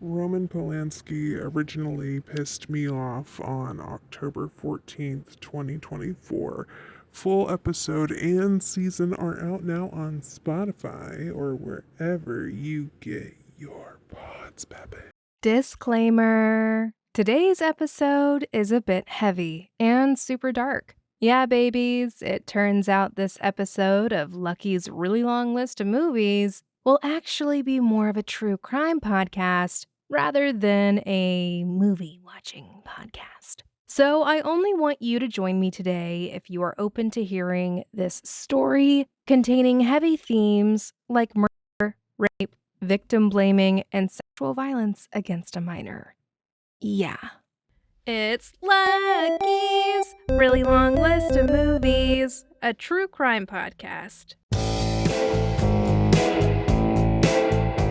Roman Polanski originally pissed me off on October 14th, 2024. Full episode and season are out now on Spotify or wherever you get your pods, Pepe. Disclaimer. Today's episode is a bit heavy and super dark. Yeah, babies, it turns out this episode of Lucky's really long list of movies will actually be more of a true crime podcast rather than a movie-watching podcast. So I only want you to join me today if you are open to hearing this story containing heavy themes like murder, rape, victim blaming, and sexual violence against a minor. Yeah. It's Lucky's really long list of movies, a true crime podcast.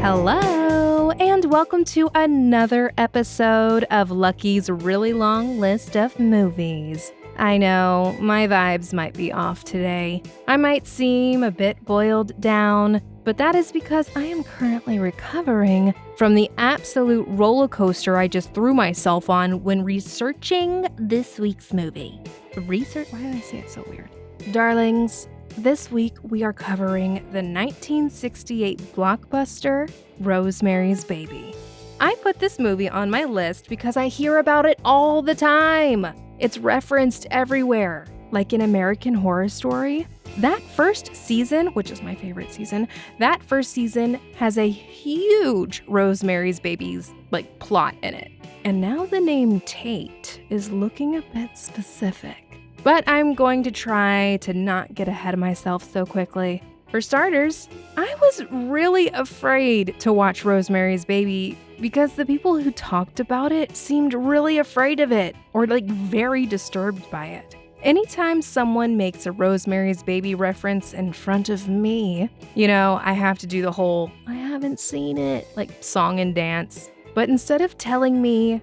Hello, and welcome to another episode of Lucky's really long list of movies. I know, my vibes might be off today. I might seem a bit boiled down, but that is because I am currently recovering from the absolute roller coaster I just threw myself on when researching this week's movie. Why did I say it so weird? Darlings, this week we are covering the 1968 blockbuster, Rosemary's Baby. I put this movie on my list because I hear about it all the time. It's referenced everywhere, like in American Horror Story. That first season, which is my favorite season, has a huge Rosemary's Baby's plot in it. And now the name Tate is looking a bit specific. But I'm going to try to not get ahead of myself so quickly. For starters, I was really afraid to watch Rosemary's Baby because the people who talked about it seemed really afraid of it or very disturbed by it. Anytime someone makes a Rosemary's Baby reference in front of me, I have to do the whole, I haven't seen it, song and dance. But instead of telling me,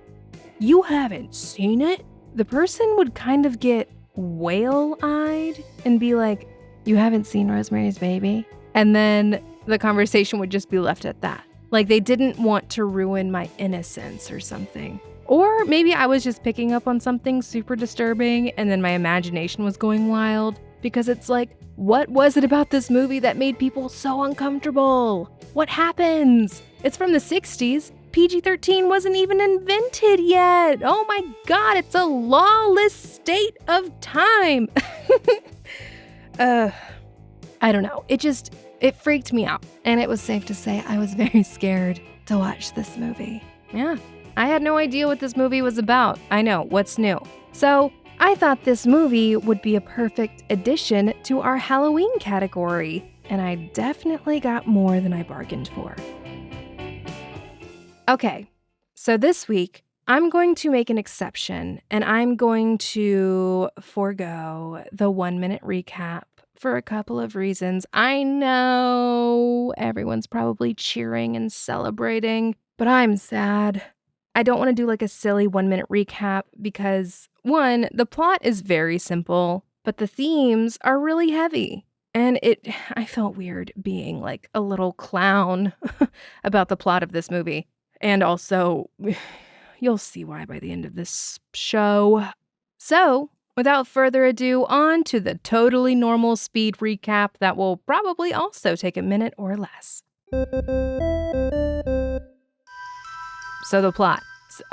you haven't seen it, the person would kind of get whale-eyed and be like, you haven't seen Rosemary's Baby? And then the conversation would just be left at that. They didn't want to ruin my innocence or something. Or maybe I was just picking up on something super disturbing and then my imagination was going wild because it's what was it about this movie that made people so uncomfortable? What happens? It's from the 60s. PG-13 wasn't even invented yet. Oh my God, it's a lawless state of time. I don't know. It freaked me out. And it was safe to say I was very scared to watch this movie. Yeah. I had no idea what this movie was about. I know, what's new? So, I thought this movie would be a perfect addition to our Halloween category, and I definitely got more than I bargained for. Okay, so this week, I'm going to make an exception, and I'm going to forego the 1-minute recap for a couple of reasons. I know everyone's probably cheering and celebrating, but I'm sad. I don't want to do a silly 1-minute recap because, one, the plot is very simple, but the themes are really heavy. And I felt weird being a little clown about the plot of this movie. And also, you'll see why by the end of this show. So, without further ado, on to the totally normal speed recap that will probably also take a minute or less. So the plot.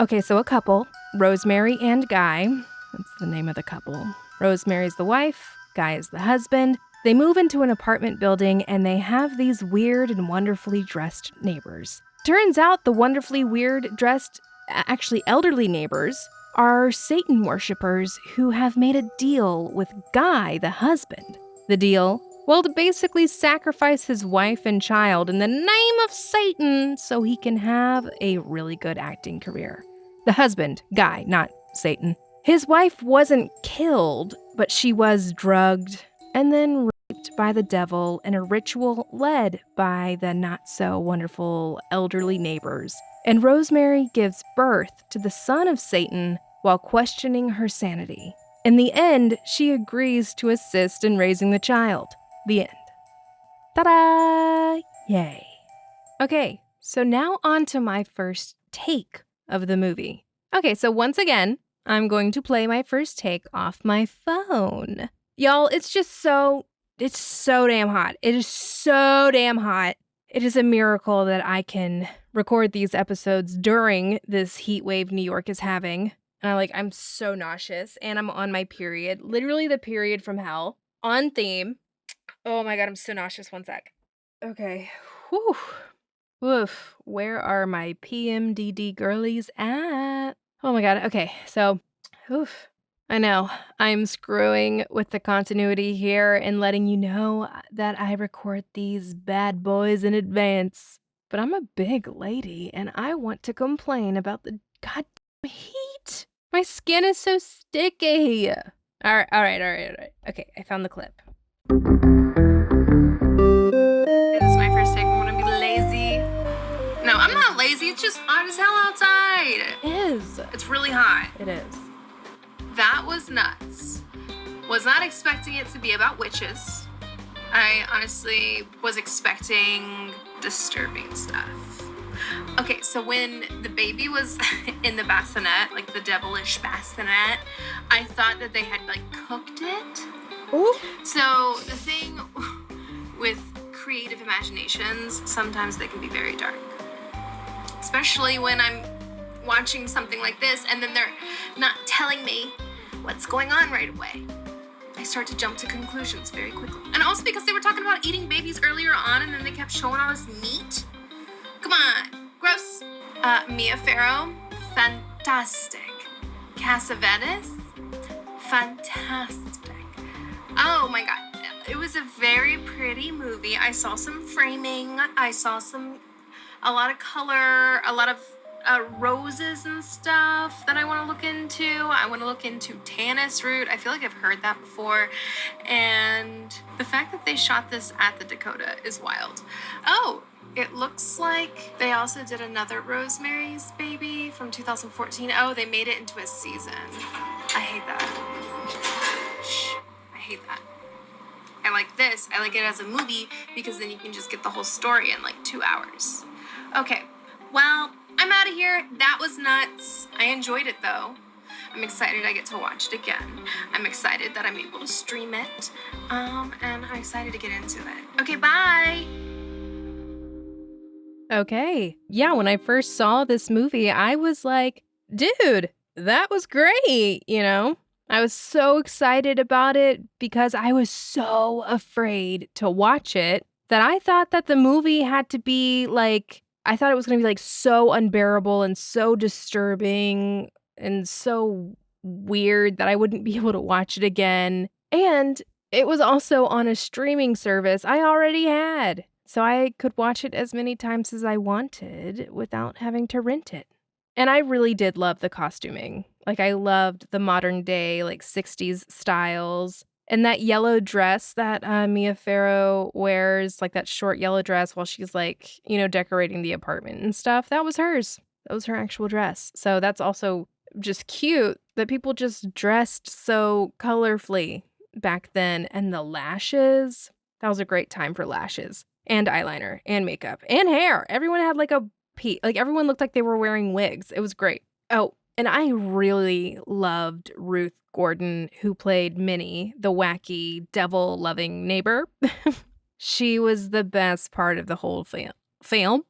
Okay, so a couple, Rosemary and Guy. That's the name of the couple. Rosemary's the wife, Guy is the husband. They move into an apartment building and they have these weird and wonderfully dressed neighbors. Turns out the wonderfully weird dressed, actually elderly neighbors are Satan worshippers who have made a deal with Guy, the husband. The deal? Well, to basically sacrifice his wife and child in the name of Satan so he can have a really good acting career. The husband, Guy, not Satan. His wife wasn't killed, but she was drugged and then raped by the devil in a ritual led by the not-so-wonderful elderly neighbors. And Rosemary gives birth to the son of Satan while questioning her sanity. In the end, she agrees to assist in raising the child. The end. Ta-da! Yay. Okay, So now on to my first take of the movie. Okay, so once again, I'm going to play my first take off my phone. Y'all, it's so damn hot. It is so damn hot. It is a miracle that I can record these episodes during this heat wave New York is having. And I'm so nauseous and I'm on my period. Literally the period from hell. On theme. Oh my God, I'm so nauseous. One sec. Okay. Whew. Woof. Where are my PMDD girlies at? Oh my God. Okay. So, oof. I know I'm screwing with the continuity here and letting you know that I record these bad boys in advance. But I'm a big lady and I want to complain about the goddamn heat. My skin is so sticky. All right. Okay, I found the clip. This is my first take. I'm gonna be lazy. No, I'm not lazy. It's just hot as hell outside. It is. It's really hot. It is. That was nuts. Was not expecting it to be about witches. I honestly was expecting disturbing stuff. Okay, so when the baby was in the bassinet, like the devilish bassinet, I thought that they had cooked it. Ooh. So the thing with creative imaginations, sometimes they can be very dark. Especially when I'm watching something like this and then they're not telling me what's going on right away. I start to jump to conclusions very quickly. And also because they were talking about eating babies earlier on and then they kept showing all this meat. Come on, gross. Mia Farrow, fantastic. Cassavetes, fantastic. Oh my God, it was a very pretty movie. I saw some framing, I saw a lot of color, a lot of roses and stuff that I want to look into. I want to look into Tannis root. I feel like I've heard that before. And the fact that they shot this at the Dakota is wild. Oh, it looks like they also did another Rosemary's Baby from 2014. Oh, they made it into a season. I hate that. Shh, I hate that. I like this. I like it as a movie because then you can just get the whole story in 2 hours. Okay, well, I'm out of here. That was nuts. I enjoyed it though. I'm excited I get to watch it again. I'm excited that I'm able to stream it. And I'm excited to get into it. Okay, bye. Okay. Yeah, when I first saw this movie, I was like, dude, that was great, I was so excited about it because I was so afraid to watch it that I thought that the movie had to be I thought it was going to be so unbearable and so disturbing and so weird that I wouldn't be able to watch it again. And it was also on a streaming service I already had, so I could watch it as many times as I wanted without having to rent it. And I really did love the costuming. I loved the modern day, 60s styles. And that yellow dress that Mia Farrow wears, that short yellow dress while she's decorating the apartment and stuff, that was hers. That was her actual dress. So that's also just cute that people just dressed so colorfully back then. And the lashes, that was a great time for lashes and eyeliner and makeup and hair. Everyone had everyone looked like they were wearing wigs. It was great. Oh, and I really loved Ruth Gordon, who played Minnie, the wacky, devil-loving neighbor. She was the best part of the whole film.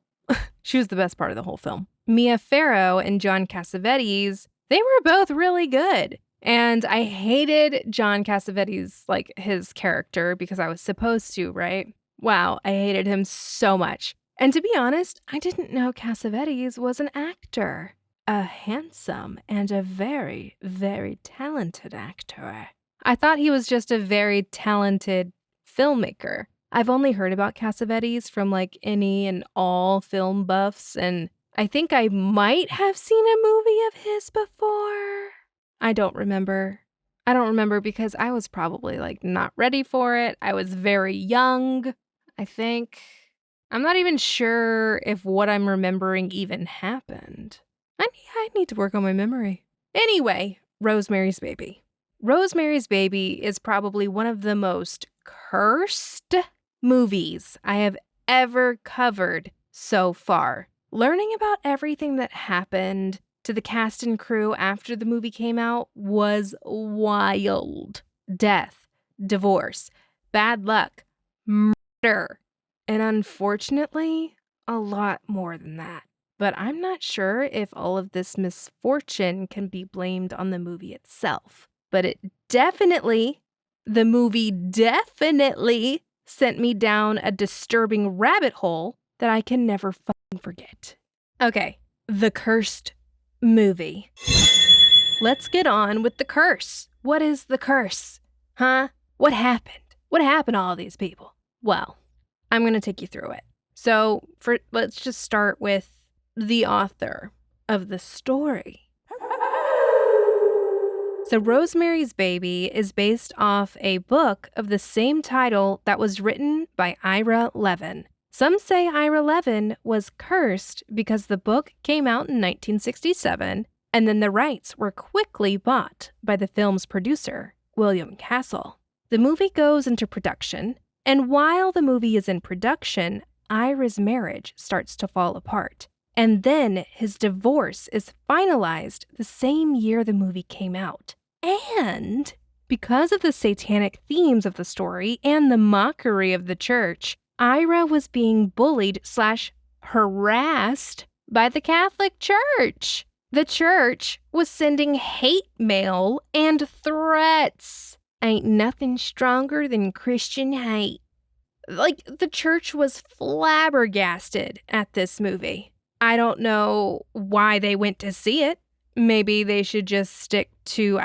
She was the best part of the whole film. Mia Farrow and John Cassavetes, they were both really good. And I hated John Cassavetes, his character, because I was supposed to, right? Wow, I hated him so much. And to be honest, I didn't know Cassavetes was an actor. A handsome and a very, very talented actor. I thought he was just a very talented filmmaker. I've only heard about Cassavetes from any and all film buffs, and I think I might have seen a movie of his before. I don't remember. Because I was probably not ready for it. I was very young, I think. I'm not even sure if what I'm remembering even happened. I need to work on my memory. Anyway, Rosemary's Baby. Rosemary's Baby is probably one of the most cursed movies I have ever covered. so far. Learning about everything that happened to the cast and crew after the movie came out was wild. Death, divorce, bad luck, murder, and unfortunately, a lot more than that. But I'm not sure if all of this misfortune can be blamed on the movie itself. But the movie definitely sent me down a disturbing rabbit hole that I can never fucking forget. Okay, the cursed movie. Let's get on with the curse. What is the curse? Huh? What happened? What happened to all these people? Well, I'm going to take you through it. So, let's just start with the author of the story. So Rosemary's Baby is based off a book of the same title that was written by Ira Levin. Some say Ira Levin was cursed because the book came out in 1967, and then the rights were quickly bought by the film's producer, William Castle. The movie goes into production, and while the movie is in production, Ira's marriage starts to fall apart. And then his divorce is finalized the same year the movie came out. And because of the satanic themes of the story and the mockery of the church, Ira was being bullied/harassed by the Catholic Church. The church was sending hate mail and threats. Ain't nothing stronger than Christian hate. Like, the church was flabbergasted at this movie. I don't know why they went to see it. Maybe they should just stick to,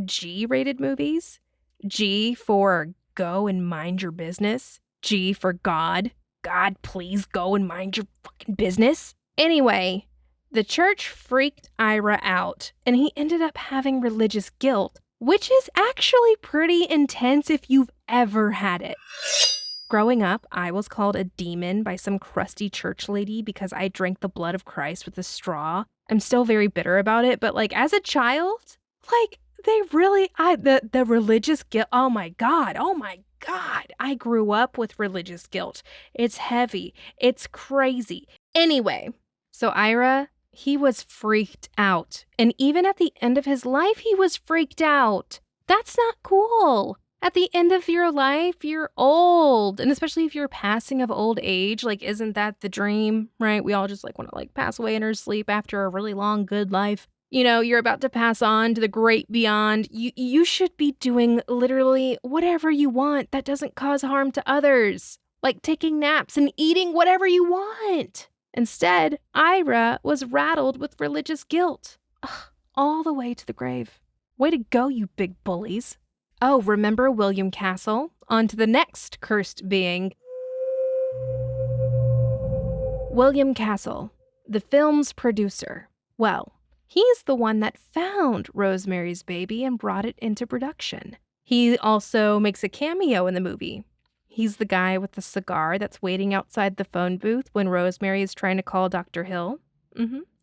G-rated movies. G for go and mind your business. G for God. God, please go and mind your fucking business. Anyway, the church freaked Ira out, and he ended up having religious guilt, which is actually pretty intense if you've ever had it. Growing up, I was called a demon by some crusty church lady because I drank the blood of Christ with a straw. I'm still very bitter about it, but as a child, the religious guilt, oh my God, I grew up with religious guilt. It's heavy. It's crazy. Anyway, so Ira, he was freaked out. And even at the end of his life, he was freaked out. That's not cool. At the end of your life, you're old. And especially if you're passing of old age, isn't that the dream, right? We all just want to pass away in our sleep after a really long, good life. You're about to pass on to the great beyond. You should be doing literally whatever you want that doesn't cause harm to others. Like taking naps and eating whatever you want. Instead, Ira was rattled with religious guilt. Ugh, all the way to the grave. Way to go, you big bullies. Oh, remember William Castle? On to the next cursed being. William Castle, the film's producer. Well, he's the one that found Rosemary's Baby and brought it into production. He also makes a cameo in the movie. He's the guy with the cigar that's waiting outside the phone booth when Rosemary is trying to call Dr. Hill.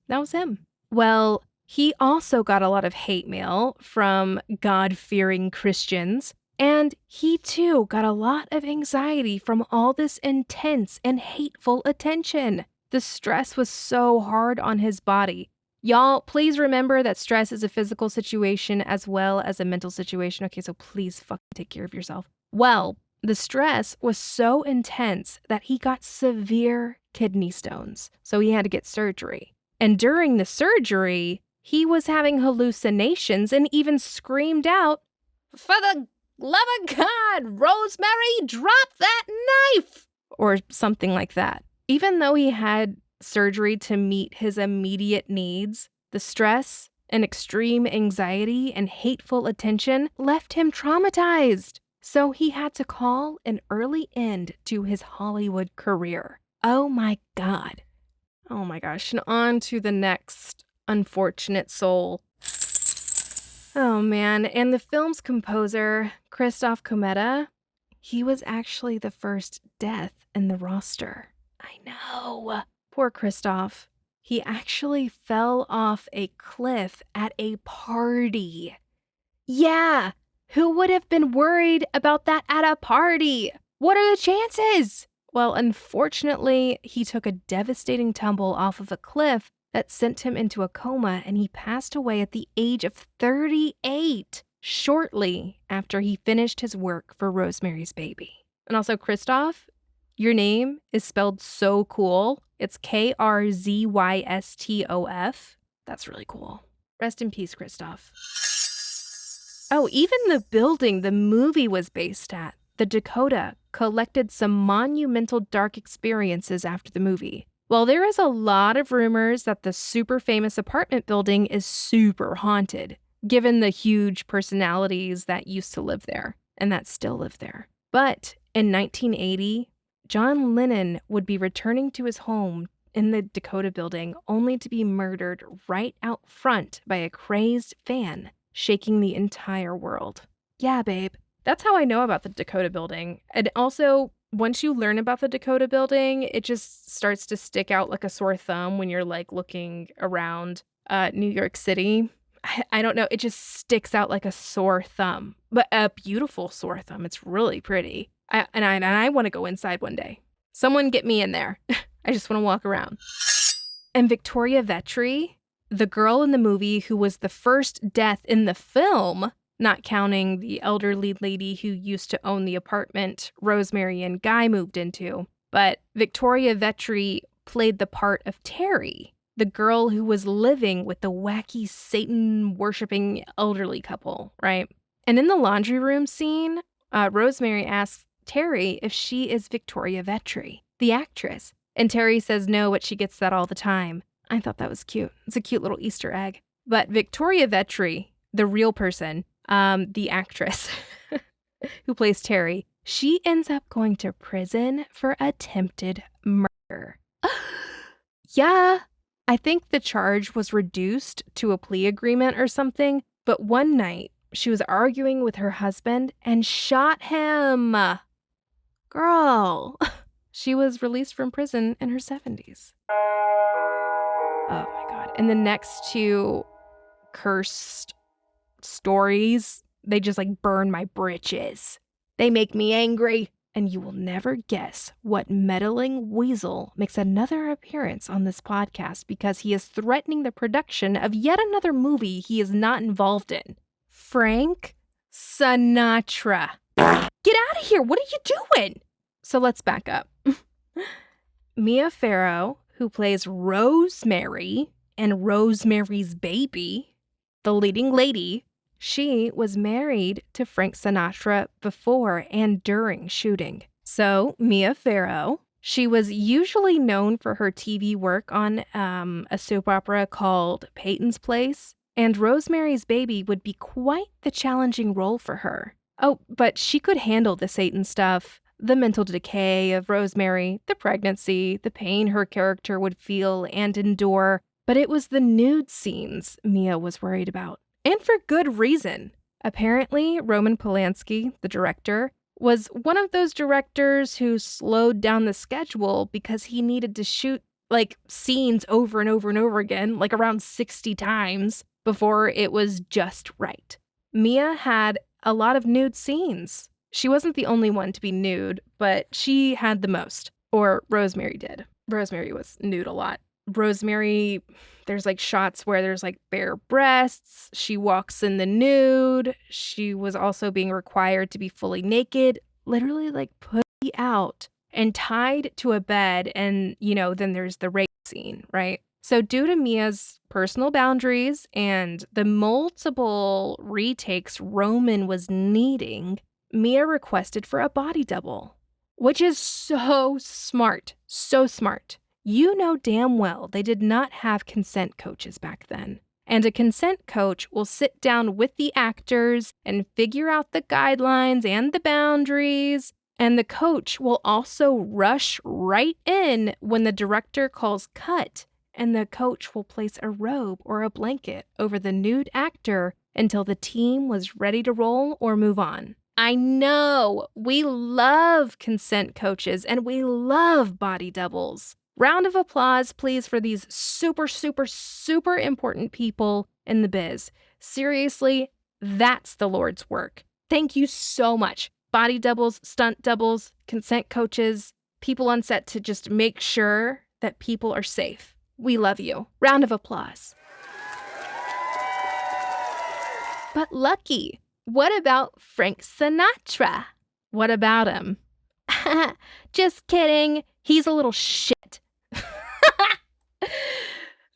That was him. Well, he also got a lot of hate mail from God-fearing Christians, and he too got a lot of anxiety from all this intense and hateful attention. The stress was so hard on his body. Y'all, please remember that stress is a physical situation as well as a mental situation. Okay, so please fucking take care of yourself. Well, the stress was so intense that he got severe kidney stones, so he had to get surgery. And during the surgery, he was having hallucinations and even screamed out, "For the love of God, Rosemary, drop that knife!" Or something like that. Even though he had surgery to meet his immediate needs, the stress and extreme anxiety and hateful attention left him traumatized. So he had to call an early end to his Hollywood career. Oh my God. Oh my gosh. And on to the next unfortunate soul. Oh man. And the film's composer, Christoph Kometa, he was actually the first death in the roster. I know. Poor Christoph. He actually fell off a cliff at a party. Yeah. Who would have been worried about that at a party? What are the chances? Well, unfortunately, he took a devastating tumble off of a cliff that sent him into a coma, and he passed away at the age of 38, shortly after he finished his work for Rosemary's Baby. And also, Christoph, your name is spelled so cool. It's Krzystov. That's really cool. Rest in peace, Christoph. Oh, even the building the movie was based at, the Dakota, collected some monumental dark experiences after the movie. Well, there is a lot of rumors that the super famous apartment building is super haunted, given the huge personalities that used to live there and that still live there. But in 1980, John Lennon would be returning to his home in the Dakota building only to be murdered right out front by a crazed fan, shaking the entire world. Yeah, babe. That's how I know about the Dakota building. And also, once you learn about the Dakota building, it just starts to stick out like a sore thumb when you're like looking around New York City. I don't know. It just sticks out like a sore thumb, but a beautiful sore thumb. It's really pretty. I want to go inside one day. Someone get me in there. I just want to walk around. And Victoria Vetri, the girl in the movie who was the first death in the film, not counting the elderly lady who used to own the apartment Rosemary and Guy moved into. But Victoria Vetri played the part of Terry, the girl who was living with the wacky Satan-worshipping elderly couple, right? And in the laundry room scene, Rosemary asks Terry if she is Victoria Vetri, the actress. And Terry says no, but she gets that all the time. I thought that was cute. It's a cute little Easter egg. But Victoria Vetri, the real person, the actress who plays Terry, she ends up going to prison for attempted murder. Yeah, I think the charge was reduced to a plea agreement or something, but one night she was arguing with her husband and shot him. Girl. She was released from prison in her 70s. Oh my God. And the next two cursed stories, they just like burn my britches. They make me angry. And you will never guess what meddling weasel makes another appearance on this podcast because he is threatening the production of yet another movie he is not involved in. Frank Sinatra. Get out of here. What are you doing? So let's back up. Mia Farrow, who plays Rosemary and Rosemary's Baby, the leading lady, she was married to Frank Sinatra before and during shooting. So Mia Farrow, she was usually known for her TV work on a soap opera called Peyton's Place, and Rosemary's Baby would be quite the challenging role for her. Oh, but she could handle the Satan stuff, the mental decay of Rosemary, the pregnancy, the pain her character would feel and endure. But it was the nude scenes Mia was worried about. And for good reason. Apparently, Roman Polanski, the director, was one of those directors who slowed down the schedule because he needed to shoot like scenes over and over and over again, like around 60 times before it was just right. Mia had a lot of nude scenes. She wasn't the only one to be nude, but she had the most. Or Rosemary did. Rosemary was nude a lot. Rosemary, there's like shots where there's like bare breasts. She walks in the nude. She was also being required to be fully naked, literally like put out and tied to a bed. And, you know, then there's the rape scene, right? So due to Mia's personal boundaries and the multiple retakes Roman was needing, Mia requested for a body double, which is so smart, so smart. You know damn well they did not have consent coaches back then. And a consent coach will sit down with the actors and figure out the guidelines and the boundaries. And the coach will also rush right in when the director calls cut. And the coach will place a robe or a blanket over the nude actor until the team was ready to roll or move on. I know we love consent coaches and we love body doubles. Round of applause, please, for these super, super, super important people in the biz. Seriously, that's the Lord's work. Thank you so much. Body doubles, stunt doubles, consent coaches. people on set to just make sure that people are safe. We love you. Round of applause. But Lucky, what about Frank Sinatra? What about him? Just kidding. He's a little shit.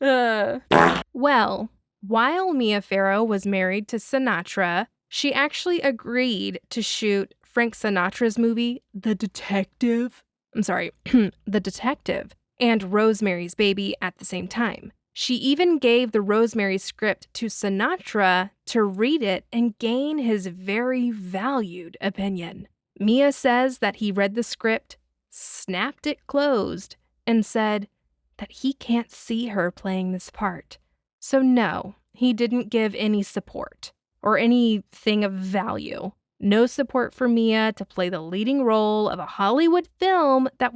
Well, while Mia Farrow was married to Sinatra, she actually agreed to shoot Frank Sinatra's movie, The Detective, and Rosemary's Baby at the same time. She even gave the Rosemary script to Sinatra to read it and gain his very valued opinion. Mia says that he read the script, snapped it closed, and said that he can't see her playing this part. So no, he didn't give any support or anything of value. No support for Mia to play the leading role of a Hollywood film that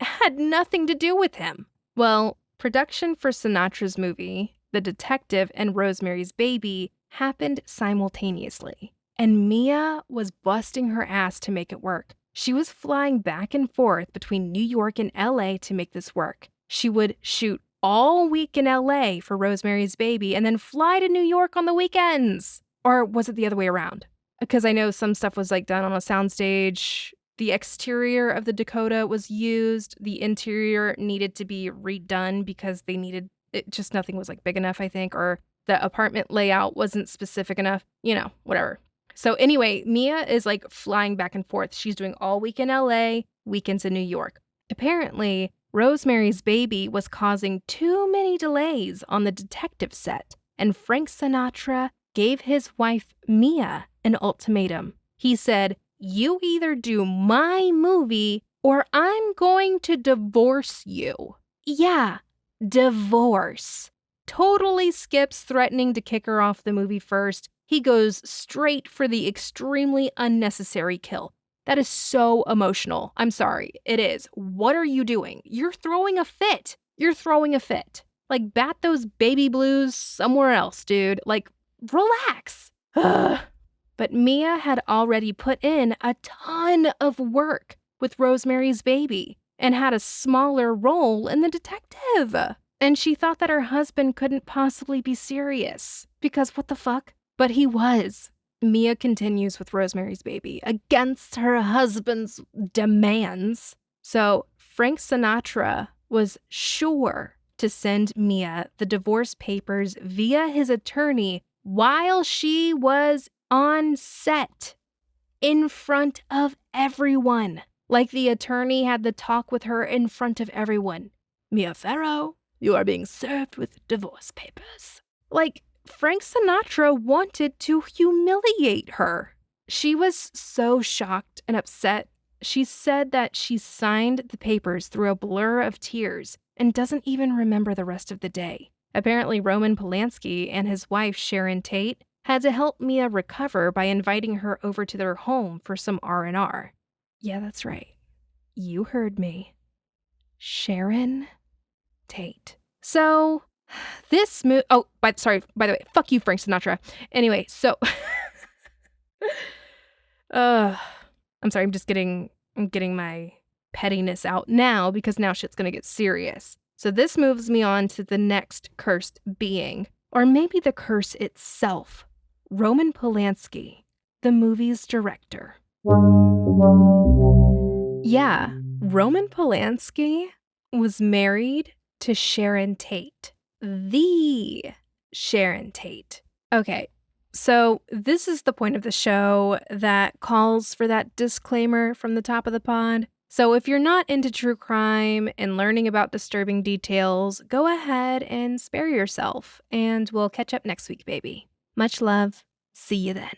had nothing to do with him. Well, production for Sinatra's movie, The Detective and Rosemary's Baby, happened simultaneously, and Mia was busting her ass to make it work. She was flying back and forth between New York and LA to make this work. She would shoot all week in LA for Rosemary's Baby and then fly to New York on the weekends. Or was it the other way around? Because I know some stuff was like done on a soundstage. The exterior of the Dakota was used. The interior needed to be redone because they needed it. Just nothing was like big enough, I think, or the apartment layout wasn't specific enough. You know, whatever. So anyway, Mia is like flying back and forth. She's doing all week in LA, weekends in New York. Apparently, Rosemary's Baby was causing too many delays on the detective set, and Frank Sinatra gave his wife Mia an ultimatum. He said, "You either do my movie or I'm going to divorce you." Yeah, divorce. Totally skips threatening to kick her off the movie first. He goes straight for the extremely unnecessary kill. That is so emotional. I'm sorry. It is. What are you doing? You're throwing a fit. You're throwing a fit. Like, bat those baby blues somewhere else, dude. Like, relax. Ugh. But Mia had already put in a ton of work with Rosemary's Baby and had a smaller role in The Detective. And she thought that her husband couldn't possibly be serious because what the fuck? But he was. Mia continues with Rosemary's Baby against her husband's demands. So Frank Sinatra was sure to send Mia the divorce papers via his attorney while she was on set in front of everyone. Like the attorney had the talk with her in front of everyone. "Mia Farrow, you are being served with divorce papers." Like, Frank Sinatra wanted to humiliate her. She was so shocked and upset. She said that she signed the papers through a blur of tears and doesn't even remember the rest of the day. Apparently, Roman Polanski and his wife, Sharon Tate, had to help Mia recover by inviting her over to their home for some R&R. Yeah, that's right. You heard me. Sharon Tate. So, this by the way, fuck you, Frank Sinatra. Anyway, so, I'm sorry, I'm getting my pettiness out now because now shit's gonna get serious. So this moves me on to the next cursed being, or maybe the curse itself. Roman Polanski, the movie's director. Yeah, Roman Polanski was married to Sharon Tate. The Sharon Tate. Okay, so this is the point of the show that calls for that disclaimer from the top of the pod. So if you're not into true crime and learning about disturbing details, go ahead and spare yourself, and we'll catch up next week, baby. Much love. See you then.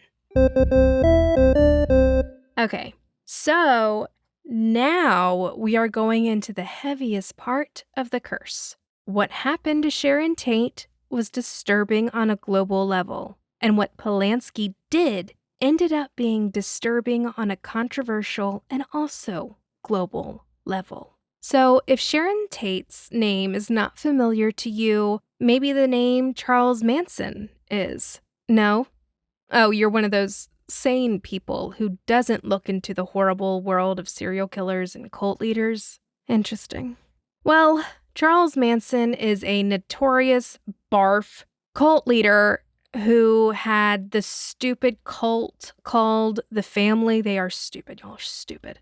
Okay, so now we are going into the heaviest part of the curse. What happened to Sharon Tate was disturbing on a global level, and what Polanski did ended up being disturbing on a controversial and also global level. So if Sharon Tate's name is not familiar to you, maybe the name Charles Manson is. No? Oh, you're one of those sane people who doesn't look into the horrible world of serial killers and cult leaders. Interesting. Well, Charles Manson is a notorious barf cult leader who had the stupid cult called The Family. They are stupid. Y'all are stupid.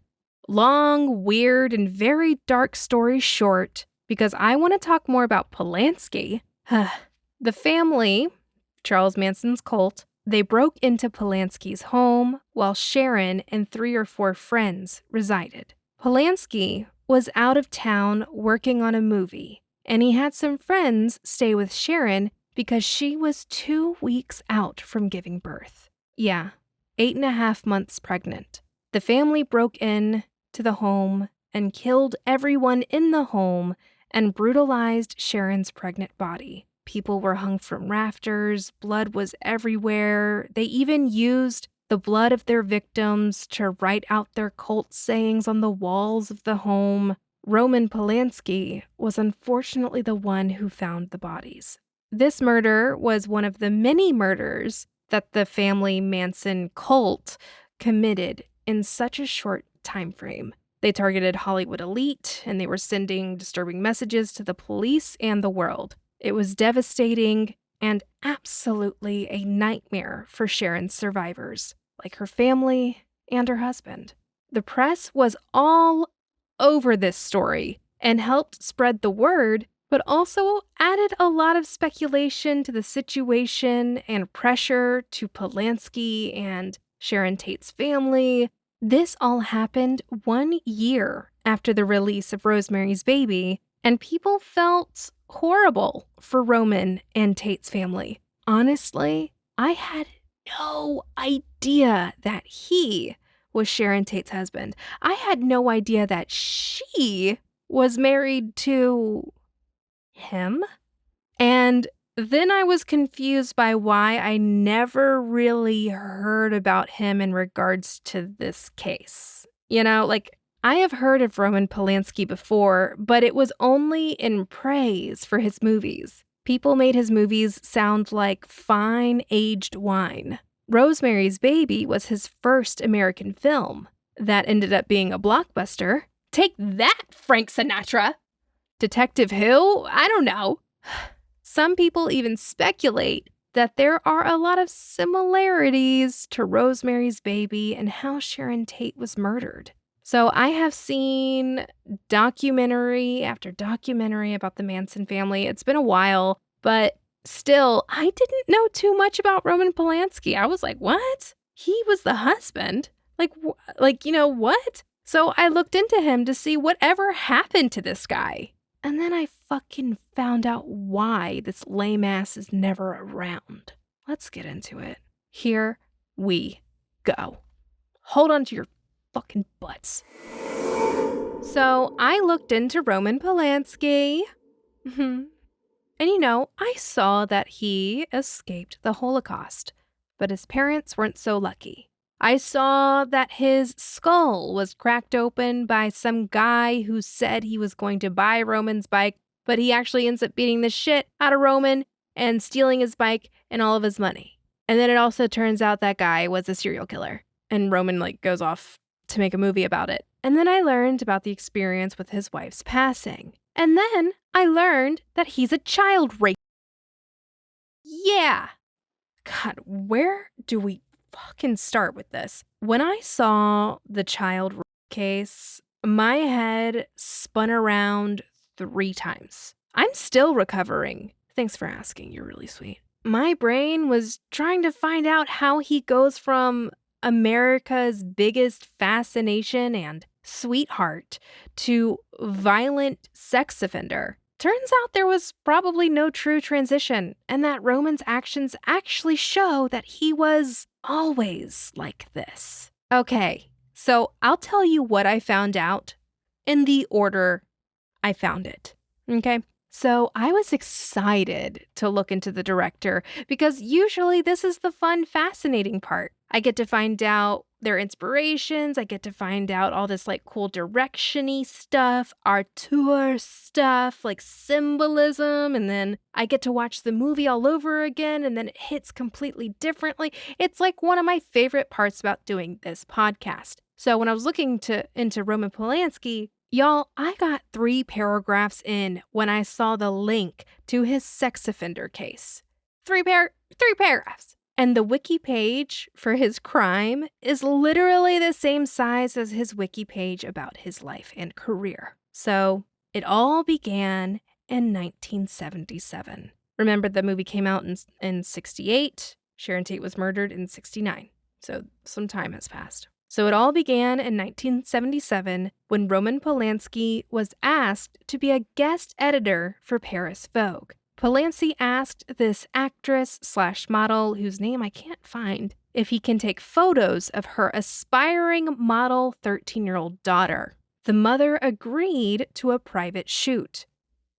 Long, weird, and very dark story short, because I want to talk more about Polanski. The Family, Charles Manson's cult, they broke into Polanski's home while Sharon and 3 or 4 friends resided. Polanski was out of town working on a movie, and he had some friends stay with Sharon because she was 2 weeks out from giving birth. Yeah, 8.5 months pregnant. The family broke in to the home and killed everyone in the home and brutalized Sharon's pregnant body. People were hung from rafters, blood was everywhere. They even used the blood of their victims to write out their cult sayings on the walls of the home. Roman Polanski was unfortunately the one who found the bodies. This murder was one of the many murders that the family Manson cult committed in such a short time frame. They targeted Hollywood elite, and they were sending disturbing messages to the police and the world. It was devastating and absolutely a nightmare for Sharon's survivors, like her family and her husband. The press was all over this story and helped spread the word, but also added a lot of speculation to the situation and pressure to Polanski and Sharon Tate's family. This all happened 1 year after the release of Rosemary's Baby, and people felt horrible for Roman and Tate's family. Honestly, I had no idea that he was Sharon Tate's husband. I had no idea that she was married to him. And then I was confused by why I never really heard about him in regards to this case. You know, like, I have heard of Roman Polanski before, but it was only in praise for his movies. People made his movies sound like fine aged wine. Rosemary's Baby was his first American film. That ended up being a blockbuster. Take that, Frank Sinatra! Detective Who? I don't know. Some people even speculate that there are a lot of similarities to Rosemary's Baby and how Sharon Tate was murdered. So I have seen documentary after documentary about the Manson family. It's been a while, but still, I didn't know too much about Roman Polanski. I was like, what? He was the husband? What? So I looked into him to see whatever happened to this guy. And then I fucking found out why this lame ass is never around. Let's get into it. Here we go. Hold on to your fucking butts. So I looked into Roman Polanski. And I saw that he escaped the Holocaust, but his parents weren't so lucky. I saw that his skull was cracked open by some guy who said he was going to buy Roman's bike, but he actually ends up beating the shit out of Roman and stealing his bike and all of his money. And then it also turns out that guy was a serial killer, and Roman goes off to make a movie about it. And then I learned about the experience with his wife's passing. And then I learned that he's a child rapist. Yeah. God, where do we fucking start with this? When I saw the child rape case, my head spun around 3 times. I'm still recovering. Thanks for asking. You're really sweet. My brain was trying to find out how he goes from America's biggest fascination and sweetheart to violent sex offender. Turns out there was probably no true transition, and that Roman's actions actually show that he was always like this. Okay, so I'll tell you what I found out in the order I found it. Okay? So I was excited to look into the director because usually this is the fun, fascinating part. I get to find out their inspirations. I get to find out all this like cool direction-y stuff, auteur stuff, like symbolism, and then I get to watch the movie all over again, and then it hits completely differently. It's like one of my favorite parts about doing this podcast. So when I was looking into Roman Polanski, y'all, I got 3 paragraphs in when I saw the link to his sex offender case. 3 paragraphs. And the wiki page for his crime is literally the same size as his wiki page about his life and career. So it all began in 1977. Remember, the movie came out in 68. Sharon Tate was murdered in 69. So some time has passed. So it all began in 1977 when Roman Polanski was asked to be a guest editor for Paris Vogue. Polanski asked this actress/model, whose name I can't find, if he can take photos of her aspiring model 13-year-old daughter. The mother agreed to a private shoot.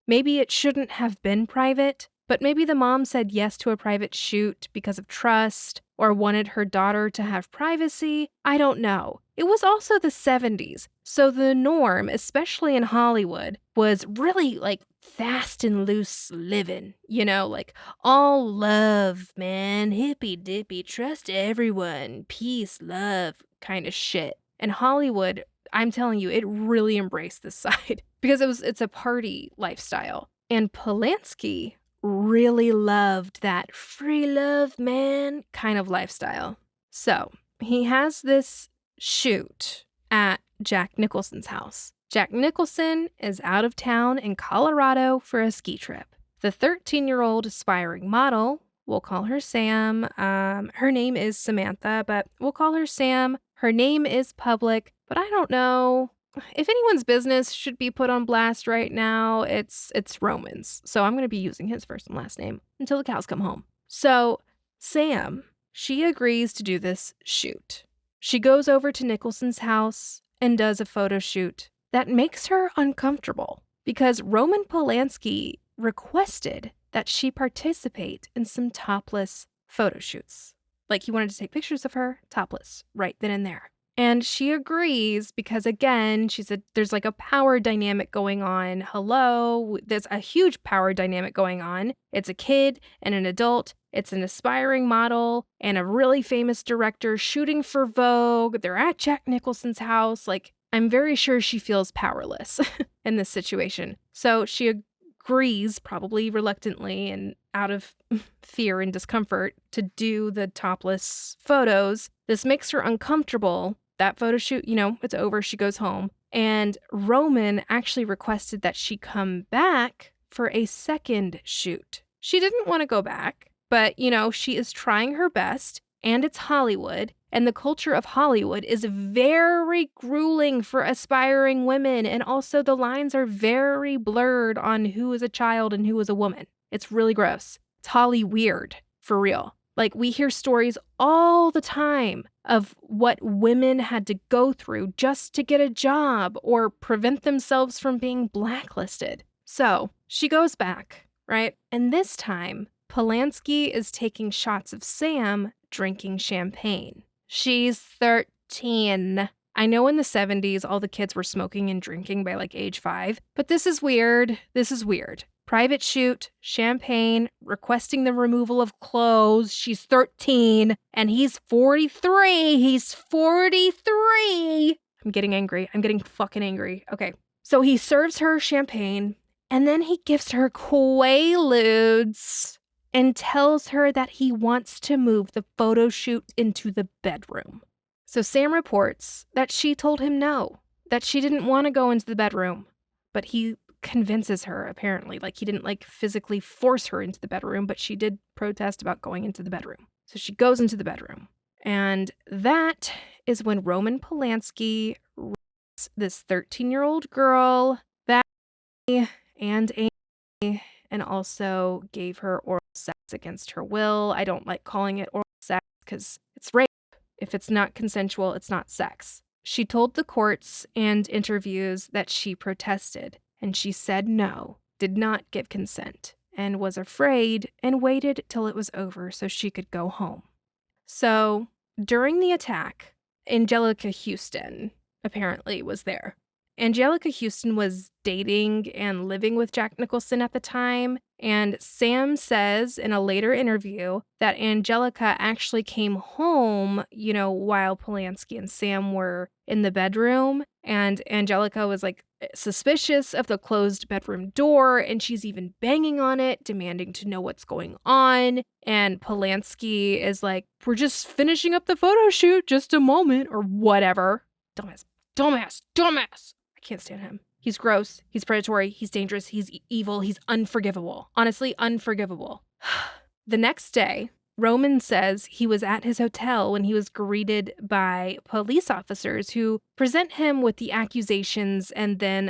Maybe it shouldn't have been private, but maybe the mom said yes to a private shoot because of trust or wanted her daughter to have privacy. I don't know. It was also the 70s, so the norm, especially in Hollywood, was really like fast and loose living, like all love, man, hippy dippy, trust everyone, peace, love kind of shit. And Hollywood, I'm telling you, it really embraced this side because it's a party lifestyle. And Polanski really loved that free love, man, kind of lifestyle. So he has this shoot at Jack Nicholson's house. Jack Nicholson is out of town in Colorado for a ski trip. The 13-year-old aspiring model, we'll call her Sam. Her name is Samantha, but we'll call her Sam. Her name is public, but I don't know if anyone's business should be put on blast right now. It's Roman's, so I'm going to be using his first and last name until the cows come home. So Sam, she agrees to do this shoot. She goes over to Nicholson's house and does a photo shoot that makes her uncomfortable because Roman Polanski requested that she participate in some topless photo shoots. Like he wanted to take pictures of her topless right then and there. And she agrees because, again, there's like a power dynamic going on. Hello, there's a huge power dynamic going on. It's a kid and an adult. It's an aspiring model and a really famous director shooting for Vogue. They're at Jack Nicholson's house. Like, I'm very sure she feels powerless in this situation. So she agrees, probably reluctantly and out of fear and discomfort, to do the topless photos. This makes her uncomfortable. That photo shoot, it's over. She goes home. And Roman actually requested that she come back for a second shoot. She didn't want to go back, but, she is trying her best. And it's Hollywood. And the culture of Hollywood is very grueling for aspiring women. And also the lines are very blurred on who is a child and who is a woman. It's really gross. It's Holly weird, for real. Like, we hear stories all the time of what women had to go through just to get a job or prevent themselves from being blacklisted. So she goes back, right? And this time, Polanski is taking shots of Sam drinking champagne. She's 13. I know in the 70s, all the kids were smoking and drinking by like age 5, but this is weird. Private shoot, champagne, requesting the removal of clothes. She's 13 and he's 43. He's 43. I'm getting angry. I'm getting fucking angry. Okay. So he serves her champagne and then he gives her Quaaludes and tells her that he wants to move the photo shoot into the bedroom. So Sam reports that she told him no, that she didn't want to go into the bedroom, but he convinces her, apparently. Like, he didn't physically force her into the bedroom, but she did protest about going into the bedroom. So she goes into the bedroom. And that is when Roman Polanski rapes this 13-year-old girl back and also gave her oral sex against her will. I don't like calling it oral sex because it's rape. If it's not consensual, it's not sex. She told the courts and interviews that she protested. And she said no, did not give consent, and was afraid and waited till it was over so she could go home. So during the attack, Angelica Houston apparently was there. Angelica Houston was dating and living with Jack Nicholson at the time, and Sam says in a later interview that Angelica actually came home, while Polanski and Sam were in the bedroom, and Angelica was like suspicious of the closed bedroom door, and she's even banging on it, demanding to know what's going on, and Polanski is like, "We're just finishing up the photo shoot, just a moment," or whatever. Dumbass. I can't stand him. He's gross. He's predatory. He's dangerous. He's evil. He's unforgivable. Honestly, unforgivable. The next day, Roman says he was at his hotel when he was greeted by police officers who present him with the accusations, and then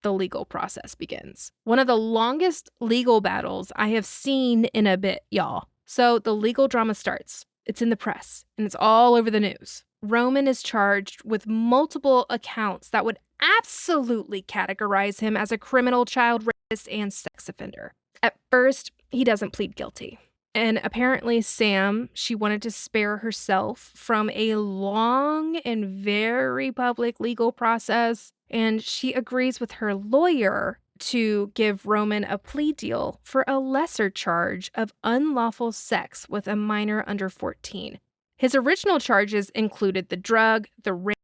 the legal process begins. One of the longest legal battles I have seen in a bit, y'all. So the legal drama starts. It's in the press, and it's all over the news. Roman is charged with multiple accounts that would absolutely categorize him as a criminal child rapist and sex offender. At first, he doesn't plead guilty. And apparently Sam, she wanted to spare herself from a long and very public legal process, and she agrees with her lawyer to give Roman a plea deal for a lesser charge of unlawful sex with a minor under 14. His original charges included the drug, the rape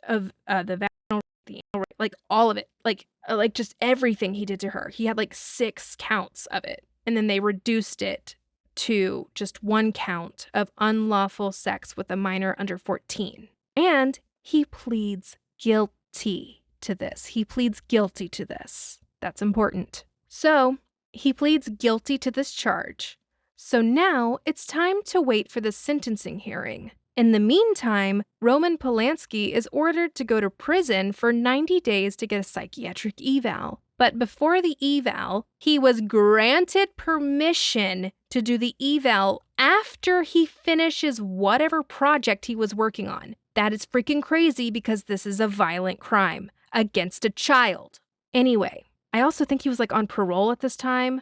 of the vaginal, the anal rape, like all of it, like just everything he did to her. He had like 6 counts of it, and then they reduced it to just 1 count of unlawful sex with a minor under 14. And he pleads guilty to this. That's important. So he pleads guilty to this charge. So now it's time to wait for the sentencing hearing. In the meantime, Roman Polanski is ordered to go to prison for 90 days to get a psychiatric eval. But before the eval, he was granted permission to do the eval after he finishes whatever project he was working on. That is freaking crazy because this is a violent crime against a child. Anyway, I also think he was like on parole at this time.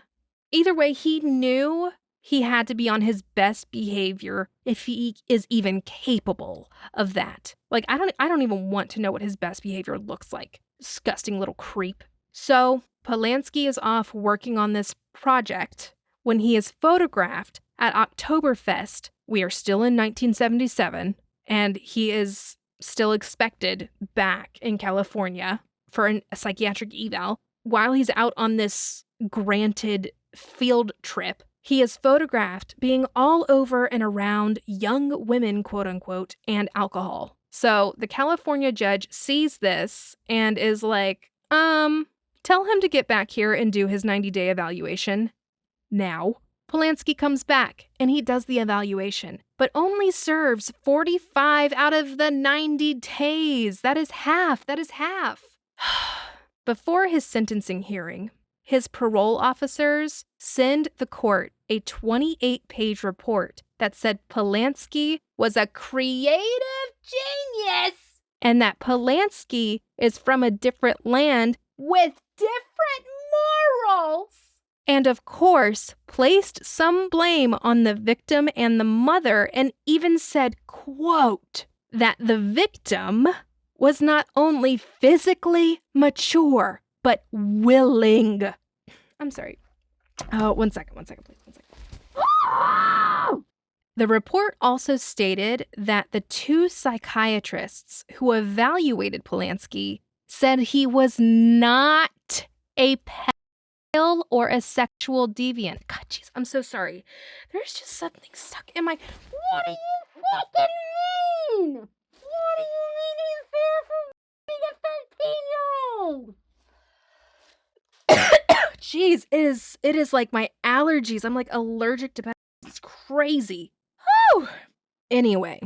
Either way, he knew he had to be on his best behavior if he is even capable of that. Like, I don't even want to know what his best behavior looks like. Disgusting little creep. So Polanski is off working on this project when he is photographed at Oktoberfest. We are still in 1977, and he is still expected back in California for a psychiatric eval. While he's out on this granted field trip, he is photographed being all over and around young women, quote unquote, and alcohol. So the California judge sees this and is like, tell him to get back here and do his 90-day evaluation. Now, Polanski comes back and he does the evaluation, but only serves 45 out of the 90 days. That is half. Before his sentencing hearing, his parole officers send the court a 28-page report that said Polanski was a creative genius and that Polanski is from a different land with different morals. And of course, placed some blame on the victim and the mother, and even said, quote, that the victim was not only physically mature, but willing. I'm sorry. Oh, one second, please. The report also stated that the 2 psychiatrists who evaluated Polanski said he was not a pedophile or a sexual deviant. God, jeez, I'm so sorry. There's just something stuck in my... What do you fucking mean? What do you mean he's there for being a 13-year-old? Jeez, it is like my allergies. I'm like allergic to pedophile. It's crazy. Whew. Anyway,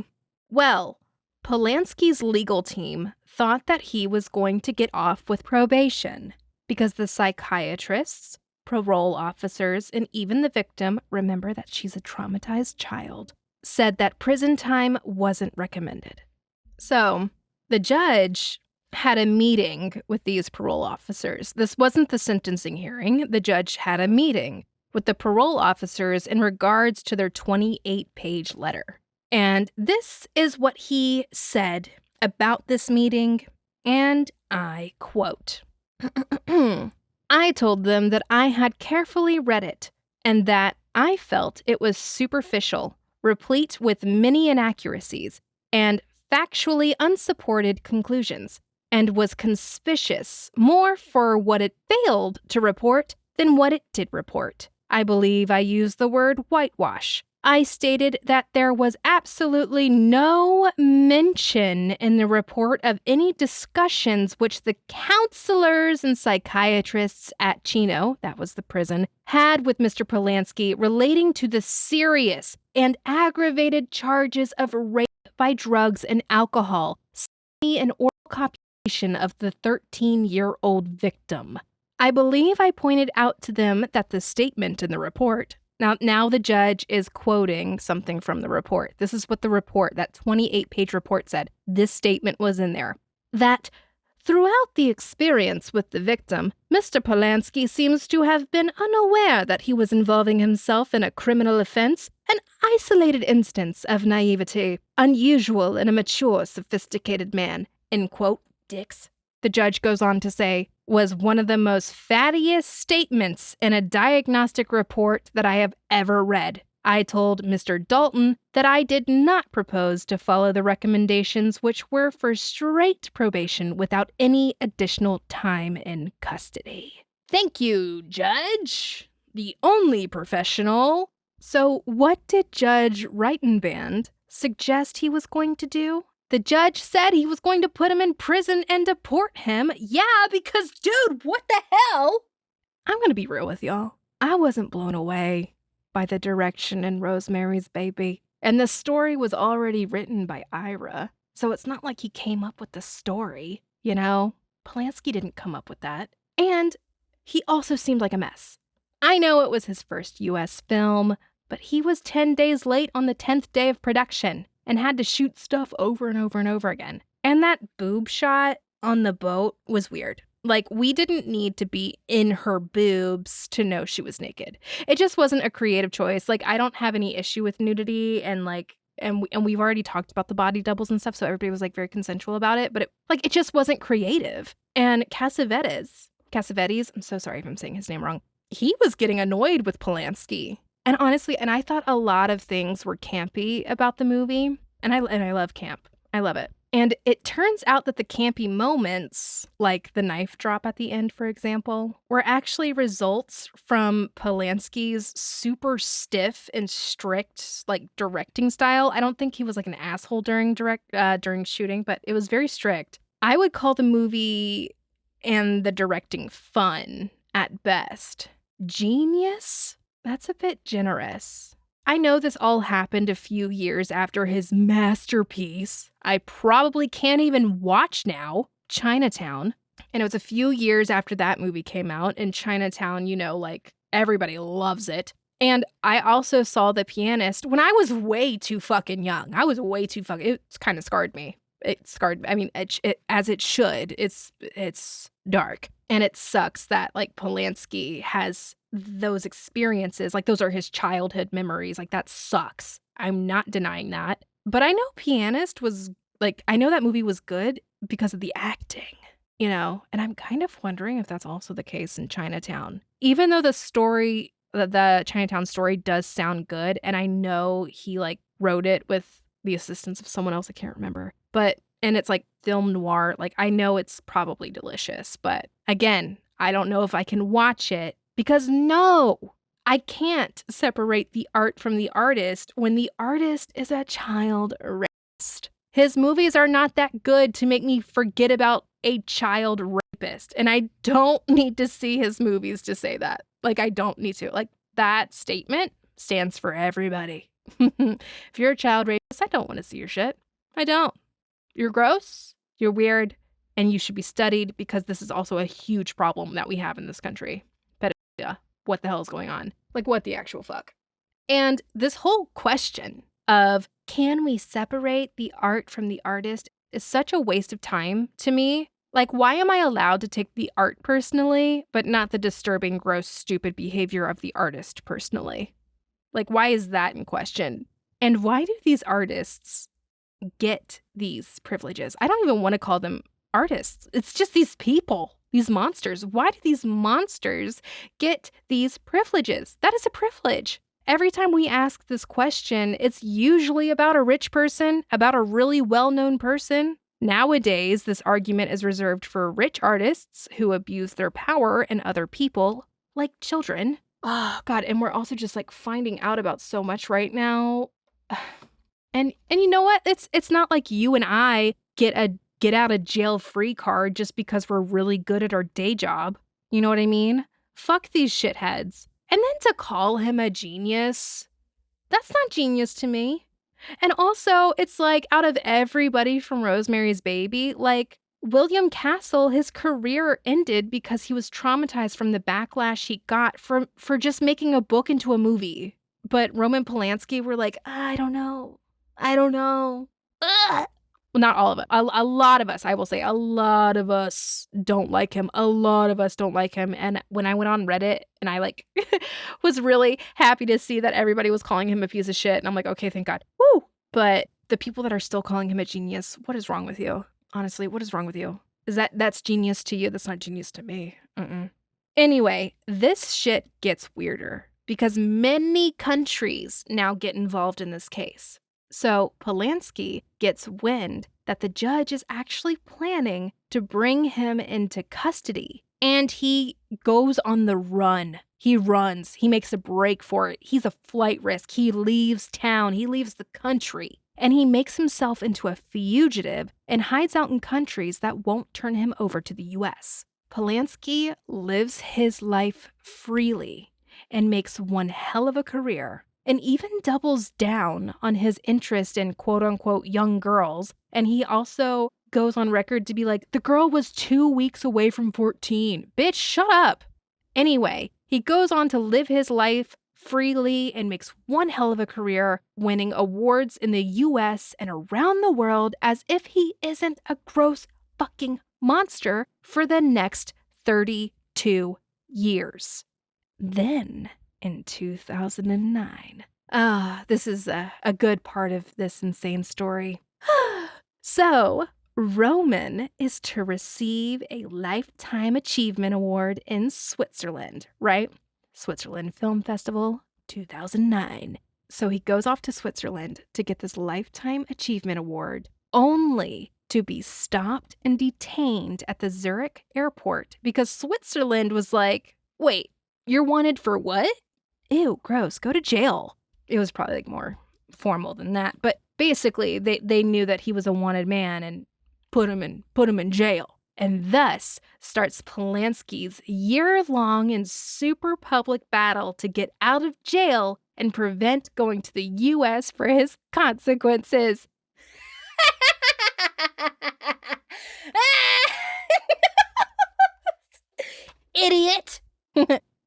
well, Polanski's legal team thought that he was going to get off with probation because the psychiatrists, parole officers, and even the victim, remember that she's a traumatized child, said that prison time wasn't recommended. So the judge had a meeting with these parole officers. This wasn't the sentencing hearing. The judge had a meeting with the parole officers in regards to their 28-page letter. And this is what he said about this meeting, and I quote, I told them that I had carefully read it and that I felt it was superficial, replete with many inaccuracies, and factually unsupported conclusions, and was conspicuous more for what it failed to report than what it did report. I believe I used the word whitewash. I stated that there was absolutely no mention in the report of any discussions which the counselors and psychiatrists at Chino, that was the prison, had with Mr. Polanski relating to the serious and aggravated charges of rape by drugs and alcohol, and oral copulation of the 13-year-old victim. I believe I pointed out to them that the statement in the report. Now the judge is quoting something from the report. This is what the report, that 28-page report said. This statement was in there. That throughout the experience with the victim, Mr. Polanski seems to have been unaware that he was involving himself in a criminal offense, an isolated instance of naivety, unusual in a mature, sophisticated man. End quote, dicks. The judge goes on to say, was one of the most fattiest statements in a diagnostic report that I have ever read. I told Mr. Dalton that I did not propose to follow the recommendations which were for straight probation without any additional time in custody. Thank you, Judge. The only professional. So what did Judge Reitenband suggest he was going to do? The judge said he was going to put him in prison and deport him. Yeah, because, dude, what the hell? I'm going to be real with y'all. I wasn't blown away by the direction in Rosemary's Baby. And the story was already written by Ira. So it's not like he came up with the story, you know? Polanski didn't come up with that. And he also seemed like a mess. I know it was his first U.S. film, but he was 10 days late on the 10th day of production and had to shoot stuff over and over and over again. And that boob shot on the boat was weird. Like, we didn't need to be in her boobs to know she was naked. It just wasn't a creative choice. Like, I don't have any issue with nudity and we've already talked about the body doubles and stuff, so everybody was like very consensual about it, but it just wasn't creative. And Cassavetes, I'm so sorry if I'm saying his name wrong. He was getting annoyed with Polanski. And honestly, I thought a lot of things were campy about the movie, and I love camp. I love it. And it turns out that the campy moments, like the knife drop at the end, for example, were actually results from Polanski's super stiff and strict, like, directing style. I don't think he was like an asshole during shooting, but it was very strict. I would call the movie and the directing fun at best. Genius? That's a bit generous. I know this all happened a few years after his masterpiece. I probably can't even watch now, Chinatown. And it was a few years after that movie came out, and Chinatown, you know, like, everybody loves it. And I also saw The Pianist when I was way too fucking young. It's kind of scarred me. It scarred me. I mean, it as it should. It's dark. And it sucks that, like, Polanski has those experiences. Like, those are his childhood memories. Like, that sucks. I'm not denying that. But I know Pianist was, like, I know that movie was good because of the acting, you know? And I'm kind of wondering if that's also the case in Chinatown. Even though the Chinatown story does sound good, and I know he, like, wrote it with the assistance of someone else, I can't remember. And it's like film noir. Like, I know it's probably delicious, but again, I don't know if I can watch it because no, I can't separate the art from the artist when the artist is a child rapist. His movies are not that good to make me forget about a child rapist, and I don't need to see his movies to say that. Like, I don't need to. Like, that statement stands for everybody. If you're a child rapist, I don't want to see your shit. I don't. You're gross, you're weird, and you should be studied because this is also a huge problem that we have in this country. Pedophilia. What the hell is going on? Like, what the actual fuck? And this whole question of can we separate the art from the artist is such a waste of time to me. Like, why am I allowed to take the art personally, but not the disturbing, gross, stupid behavior of the artist personally? Like, why is that in question? And why do these artists get these privileges? I don't even want to call them artists. It's just these people, these monsters. Why do these monsters get these privileges? That is a privilege. Every time we ask this question, it's usually about a rich person, about a really well-known person. Nowadays, this argument is reserved for rich artists who abuse their power and other people, like children. Oh, God, and we're also just like finding out about so much right now. And you know what? It's not like you and I get a get out of jail free card just because we're really good at our day job. You know what I mean? Fuck these shitheads. And then to call him a genius, that's not genius to me. And also, it's like out of everybody from Rosemary's Baby, like William Castle, his career ended because he was traumatized from the backlash he got for just making a book into a movie. But Roman Polanski were like, I don't know. Ugh. Well, not all of it. A lot of us, I will say, a lot of us don't like him. A lot of us don't like him. And when I went on Reddit and I like was really happy to see that everybody was calling him a piece of shit. And I'm like, okay, thank God. Woo! But the people that are still calling him a genius, what is wrong with you? Honestly, what is wrong with you? Is that's genius to you? That's not genius to me. Anyway, this shit gets weirder because many countries now get involved in this case. So Polanski gets wind that the judge is actually planning to bring him into custody. And he goes on the run. He runs. He makes a break for it. He's a flight risk. He leaves town. He leaves the country. And he makes himself into a fugitive and hides out in countries that won't turn him over to the US. Polanski lives his life freely and makes one hell of a career, and even doubles down on his interest in quote-unquote young girls. And he also goes on record to be like, the girl was 2 weeks away from 14. Bitch, shut up. Anyway, he goes on to live his life freely and makes one hell of a career, winning awards in the US and around the world as if he isn't a gross fucking monster for the next 32 years. Then, in 2009. This is a good part of this insane story. So, Roman is to receive a Lifetime Achievement Award in Switzerland, right? Switzerland Film Festival, 2009. So he goes off to Switzerland to get this Lifetime Achievement Award, only to be stopped and detained at the Zurich airport because Switzerland was like, wait, you're wanted for what? Ew, gross, go to jail. It was probably like more formal than that. But basically, they knew that he was a wanted man and put him in jail. And thus starts Polanski's year-long and super public battle to get out of jail and prevent going to the US for his consequences. Idiot!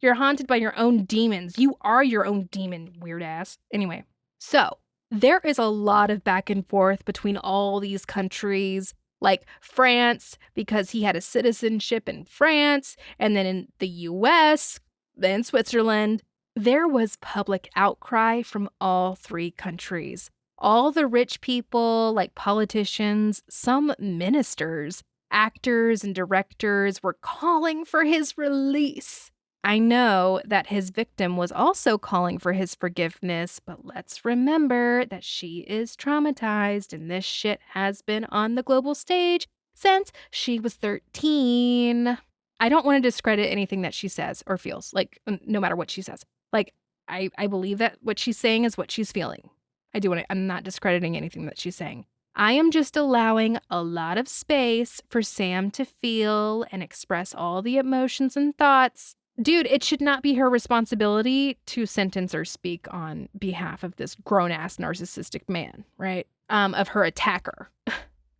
You're haunted by your own demons. You are your own demon, weird ass. Anyway, so there is a lot of back and forth between all these countries, like France, because he had a citizenship in France, and then in the US, then Switzerland. There was public outcry from all three countries. All the rich people, like politicians, some ministers, actors, and directors were calling for his release. I know that his victim was also calling for his forgiveness, but let's remember that she is traumatized and this shit has been on the global stage since she was 13. I don't want to discredit anything that she says or feels, like, no matter what she says. Like, I believe that what she's saying is what she's feeling. I'm not discrediting anything that she's saying. I am just allowing a lot of space for Sam to feel and express all the emotions and thoughts. Dude, it should not be her responsibility to sentence or speak on behalf of this grown-ass narcissistic man, right? Of her attacker.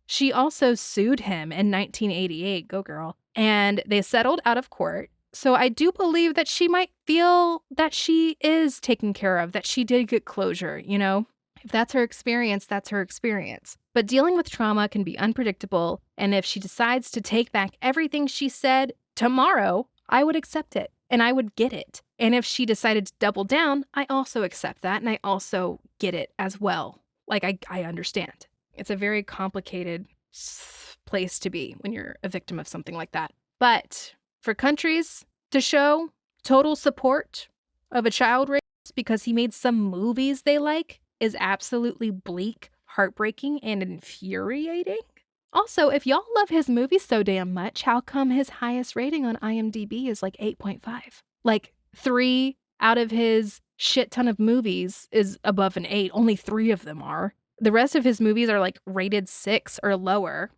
She also sued him in 1988, go girl, and they settled out of court. So I do believe that she might feel that she is taken care of, that she did get closure, you know? If that's her experience, that's her experience. But dealing with trauma can be unpredictable, and if she decides to take back everything she said tomorrow, I would accept it. And I would get it. And if she decided to double down, I also accept that. And I also get it as well. Like, I understand. It's a very complicated place to be when you're a victim of something like that. But for countries to show total support of a child rape because he made some movies they like is absolutely bleak, heartbreaking, and infuriating. Also, if y'all love his movies so damn much, how come his highest rating on IMDb is like 8.5? Like 3 out of his shit ton of movies is above an 8. Only 3 of them are. The rest of his movies are like rated 6 or lower.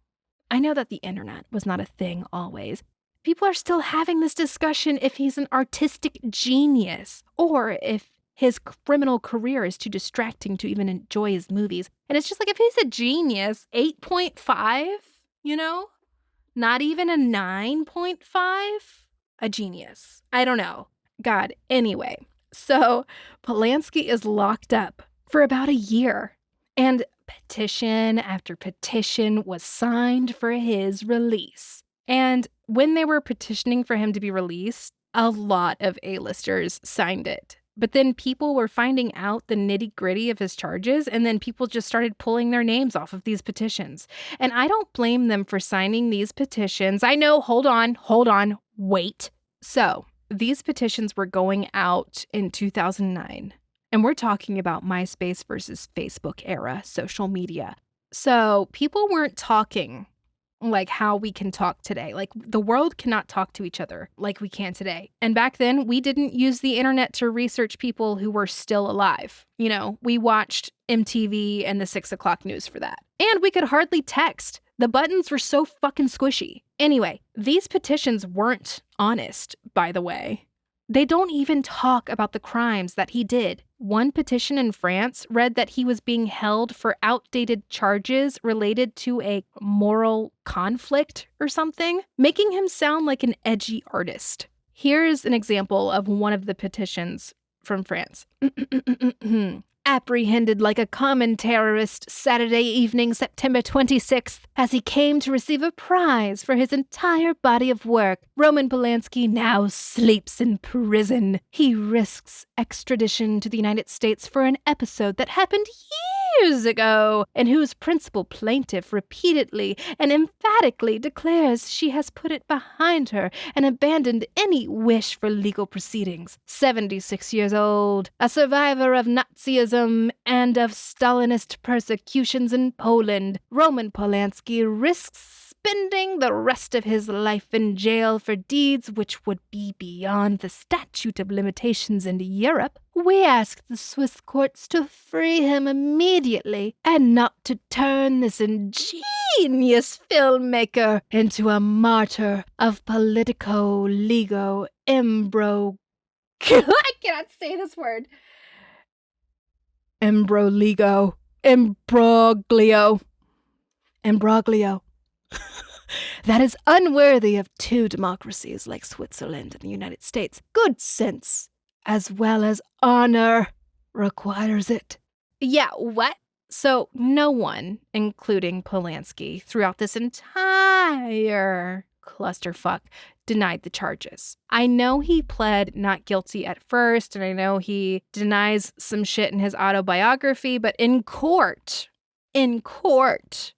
I know that the internet was not a thing always. People are still having this discussion if he's an artistic genius or if his criminal career is too distracting to even enjoy his movies. And it's just like, if he's a genius, 8.5, you know? Not even a 9.5? A genius. I don't know. God, anyway. So Polanski is locked up for about a year. And petition after petition was signed for his release. And when they were petitioning for him to be released, a lot of A-listers signed it. But then people were finding out the nitty-gritty of his charges, and then people just started pulling their names off of these petitions. And I don't blame them for signing these petitions. I know, hold on, wait. So, these petitions were going out in 2009. And we're talking about MySpace versus Facebook era social media. So, people weren't talking like how we can talk today. Like, the world cannot talk to each other like we can today. And back then, we didn't use the internet to research people who were still alive. You know, we watched MTV and the 6 o'clock news for that. And we could hardly text. The buttons were so fucking squishy. Anyway, these petitions weren't honest, by the way. They don't even talk about the crimes that he did. One petition in France read that he was being held for outdated charges related to a moral conflict or something, making him sound like an edgy artist. Here's an example of one of the petitions from France. Apprehended like a common terrorist Saturday evening, September 26th, as he came to receive a prize for his entire body of work, Roman Polanski now sleeps in prison. He risks extradition to the United States for an episode that happened years ago, and whose principal plaintiff repeatedly and emphatically declares she has put it behind her and abandoned any wish for legal proceedings. 76 years old, a survivor of Nazism and of Stalinist persecutions in Poland, Roman Polanski risks spending the rest of his life in jail for deeds which would be beyond the statute of limitations in Europe. We ask the Swiss courts to free him immediately and not to turn this ingenious filmmaker into a martyr of politico-legal I cannot say this word. Imbroglio. That is unworthy of two democracies like Switzerland and the United States. Good sense, as well as honor, requires it. Yeah, what? So no one, including Polanski, throughout this entire clusterfuck, denied the charges. I know he pled not guilty at first, and I know he denies some shit in his autobiography, but in court,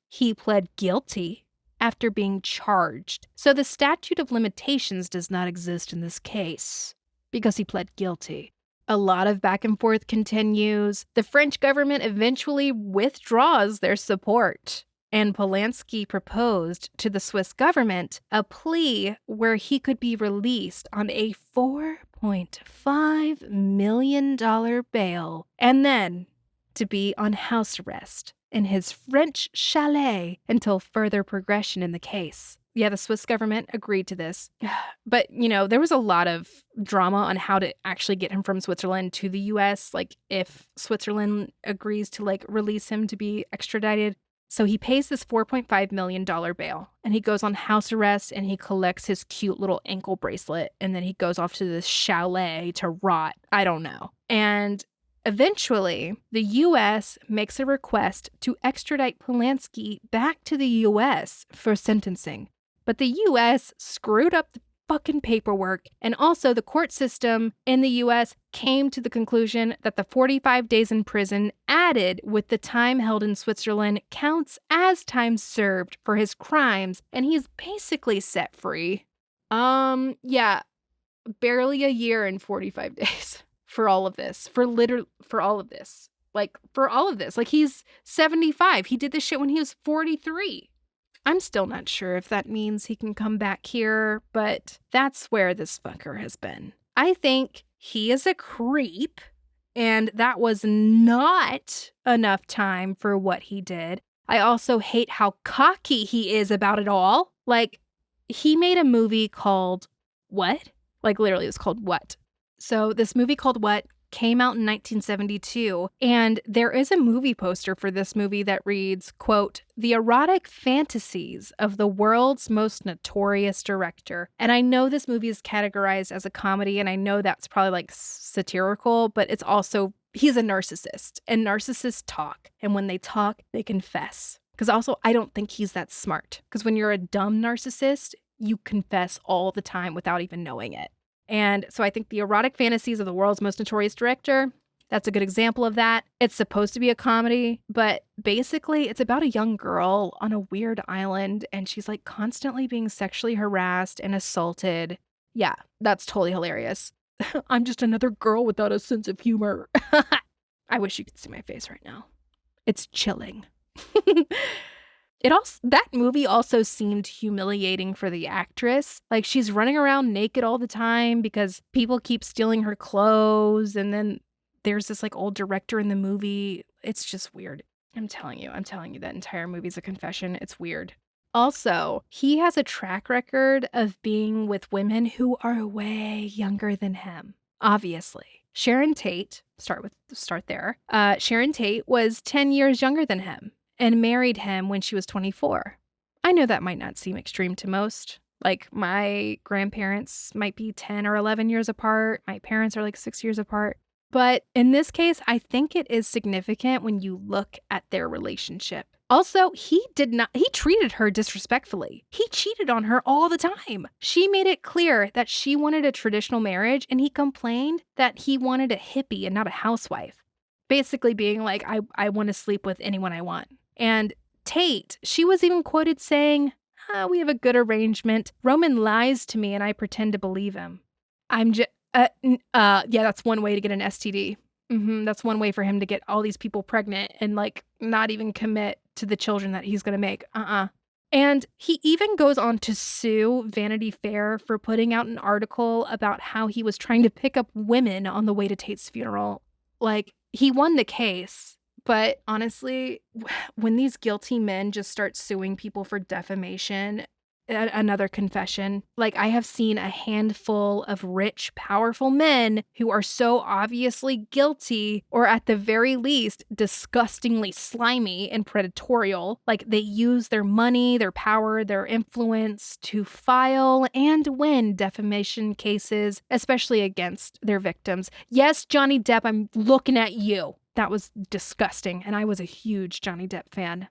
he pled guilty after being charged. So the statute of limitations does not exist in this case because he pled guilty. A lot of back and forth continues. The French government eventually withdraws their support, and Polanski proposed to the Swiss government a plea where he could be released on a $4.5 million bail and then to be on house arrest in his French chalet until further progression in the case. Yeah, the Swiss government agreed to this. But, you know, there was a lot of drama on how to actually get him from Switzerland to the US, like if Switzerland agrees to release him to be extradited. So he pays this $4.5 million bail and he goes on house arrest and he collects his cute little ankle bracelet and then he goes off to this chalet to rot. I don't know. And eventually, the U.S. makes a request to extradite Polanski back to the U.S. for sentencing. But the U.S. screwed up fucking paperwork. And also, the court system in the US came to the conclusion that the 45 days in prison added with the time held in Switzerland counts as time served for his crimes, and he's basically set free. Yeah, barely a year and 45 days for all of this. For all of this. Like, he's 75. He did this shit when he was 43. I'm still not sure if that means he can come back here, but that's where this fucker has been. I think he is a creep, and that was not enough time for what he did. I also hate how cocky he is about it all. Like, he made a movie called What? Like, literally, it was called What? So this movie called What came out in 1972, and there is a movie poster for this movie that reads, quote, "The erotic fantasies of the world's most notorious director." And I know this movie is categorized as a comedy, and I know that's probably like satirical, but it's also, he's a narcissist, and narcissists talk, and when they talk, they confess. Because also, I don't think he's that smart, because when you're a dumb narcissist, you confess all the time without even knowing it. And so I think the erotic fantasies of the world's most notorious director, that's a good example of that. It's supposed to be a comedy, but basically it's about a young girl on a weird island, and she's like constantly being sexually harassed and assaulted. Yeah, that's totally hilarious. I'm just another girl without a sense of humor. I wish you could see my face right now. It's chilling. That movie also seemed humiliating for the actress. Like, she's running around naked all the time because people keep stealing her clothes, and then there's this like old director in the movie. It's just weird. I'm telling you, that entire movie's a confession. It's weird. Also, he has a track record of being with women who are way younger than him. Obviously. Sharon Tate, start there. Sharon Tate was 10 years younger than him and married him when she was 24. I know that might not seem extreme to most. Like, my grandparents might be 10 or 11 years apart. My parents are like 6 years apart. But in this case, I think it is significant when you look at their relationship. Also, he treated her disrespectfully. He cheated on her all the time. She made it clear that she wanted a traditional marriage, and he complained that he wanted a hippie and not a housewife. Basically being like, I want to sleep with anyone I want. And Tate, she was even quoted saying, "We have a good arrangement. Roman lies to me and I pretend to believe him." Yeah, that's one way to get an STD. That's one way for him to get all these people pregnant and like not even commit to the children that he's going to make. And he even goes on to sue Vanity Fair for putting out an article about how he was trying to pick up women on the way to Tate's funeral. Like, he won the case. But honestly, when these guilty men just start suing people for defamation, another confession, like, I have seen a handful of rich, powerful men who are so obviously guilty, or at the very least, disgustingly slimy and predatorial. Like, they use their money, their power, their influence to file and win defamation cases, especially against their victims. Yes, Johnny Depp, I'm looking at you. That was disgusting, and I was a huge Johnny Depp fan.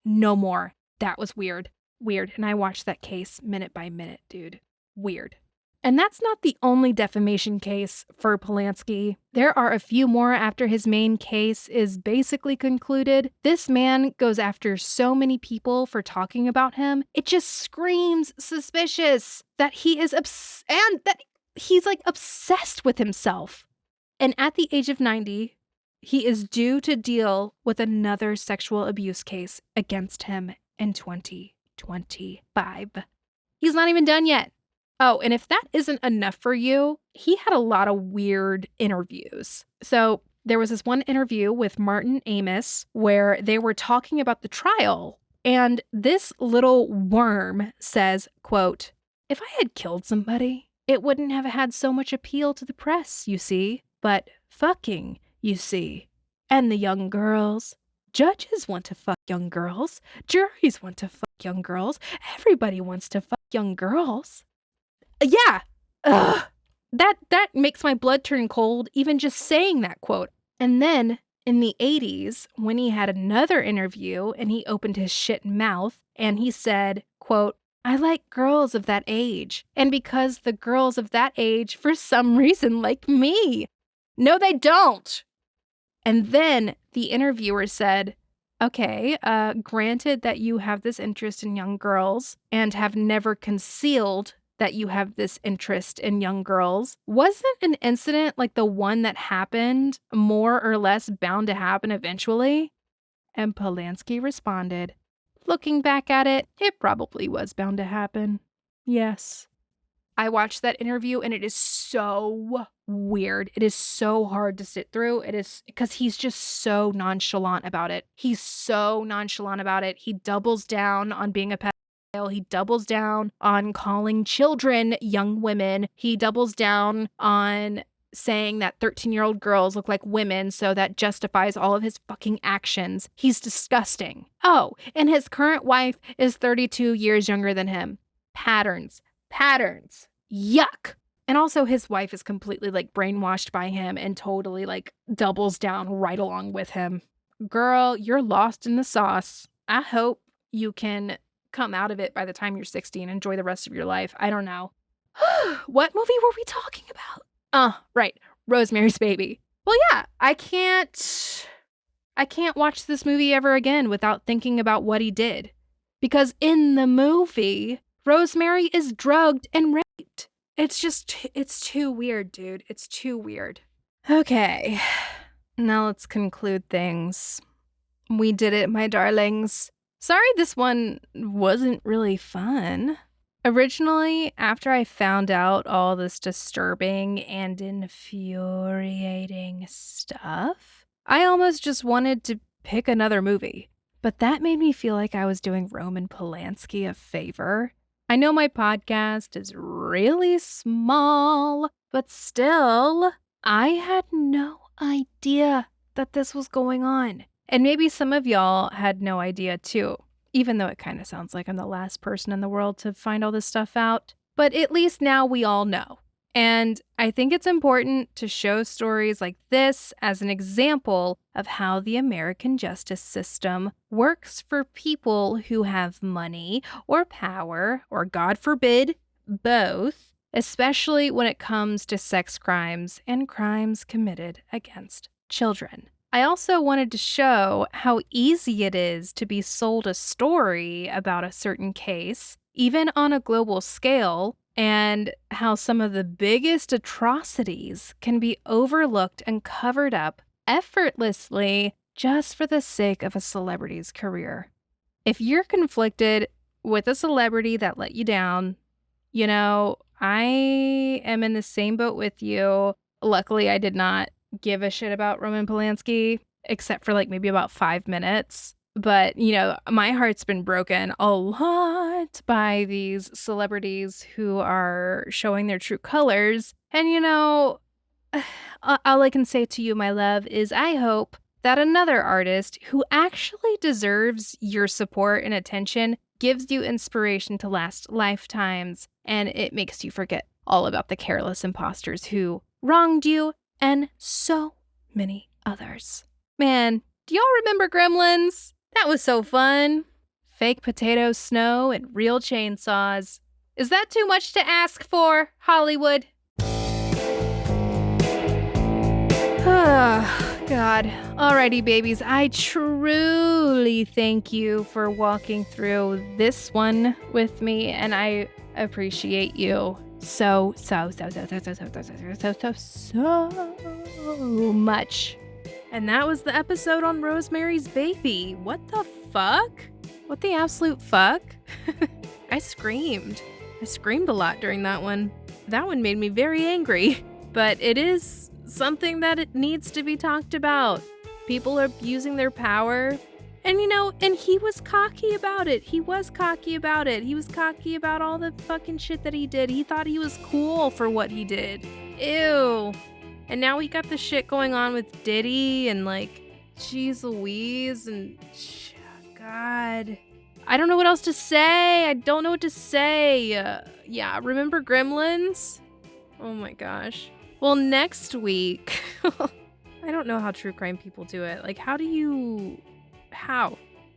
No more. That was weird. And I watched that case minute by minute, dude. Weird. And that's not the only defamation case for Polanski. There are a few more after his main case is basically concluded. This man goes after so many people for talking about him. It just screams suspicious that he is and that he's like obsessed with himself. And at the age of 90, he is due to deal with another sexual abuse case against him in 2025. He's not even done yet. Oh, and if that isn't enough for you, he had a lot of weird interviews. So there was this one interview with Martin Amis where they were talking about the trial. And this little worm says, quote, "If I had killed somebody, it wouldn't have had so much appeal to the press, you see. But fucking, you see. And the young girls. Judges want to fuck young girls. Juries want to fuck young girls. Everybody wants to fuck young girls." Yeah. Ugh. That makes my blood turn cold, even just saying that quote. And then in the 80s, when he had another interview and he opened his shit mouth and he said, quote, I like girls of that age. And because the girls of that age, for some reason, like me. No, they don't. And then the interviewer said, okay, granted that you have this interest in young girls and have never concealed that you have this interest in young girls, wasn't an incident like the one that happened more or less bound to happen eventually? And Polanski responded, looking back at it, it probably was bound to happen. Yes. I watched that interview and it is so weird. It is so hard to sit through. It is because he's just so nonchalant about it. He's so nonchalant about it. He doubles down on being a pedophile. He doubles down on calling children young women. He doubles down on saying that 13-year-old girls look like women, so that justifies all of his fucking actions. He's disgusting. Oh, and his current wife is 32 years younger than him. Patterns. Yuck. And also his wife is completely like brainwashed by him and totally like doubles down right along with him. Girl, you're lost in the sauce. I hope you can come out of it by the time you're 60 and enjoy the rest of your life. I don't know. What movie were we talking about? Right. Rosemary's Baby. Well, yeah, I can't watch this movie ever again without thinking about what he did. Because in the movie, Rosemary is drugged and raped. It's too weird, dude. It's too weird. Okay, now let's conclude things. We did it, my darlings. Sorry this one wasn't really fun. Originally, after I found out all this disturbing and infuriating stuff, I almost just wanted to pick another movie. But that made me feel like I was doing Roman Polanski a favor. I know my podcast is really small, but still, I had no idea that this was going on. And maybe some of y'all had no idea too, even though it kind of sounds like I'm the last person in the world to find all this stuff out. But at least now we all know. And I think it's important to show stories like this as an example of how the American justice system works for people who have money or power, or God forbid, both, especially when it comes to sex crimes and crimes committed against children. I also wanted to show how easy it is to be sold a story about a certain case, even on a global scale, and how some of the biggest atrocities can be overlooked and covered up effortlessly just for the sake of a celebrity's career. If you're conflicted with a celebrity that let you down, you know, I am in the same boat with you. Luckily, I did not give a shit about Roman Polanski, except for like maybe about 5 minutes. But, you know, my heart's been broken a lot by these celebrities who are showing their true colors. And, you know, all I can say to you, my love, is I hope that another artist who actually deserves your support and attention gives you inspiration to last lifetimes, and it makes you forget all about the careless imposters who wronged you and so many others. Man, do y'all remember Gremlins? That was so fun. Fake potato snow and real chainsaws. Is that too much to ask for, Hollywood? Oh, God. Alrighty, babies. I truly thank you for walking through this one with me, and I appreciate you so much. And that was the episode on Rosemary's Baby. What the fuck? What the absolute fuck? I screamed. I screamed a lot during that one. That one made me very angry. But it is something that it needs to be talked about. People are abusing their power. And you know, and he was cocky about it. He was cocky about it. He was cocky about all the fucking shit that he did. He thought he was cool for what he did. Ew. And now we got the shit going on with Diddy and like, geez Louise and God. I don't know what else to say. I don't know what to say. Yeah, remember Gremlins? Oh my gosh. Well, next week, I don't know how true crime people do it. Like, how?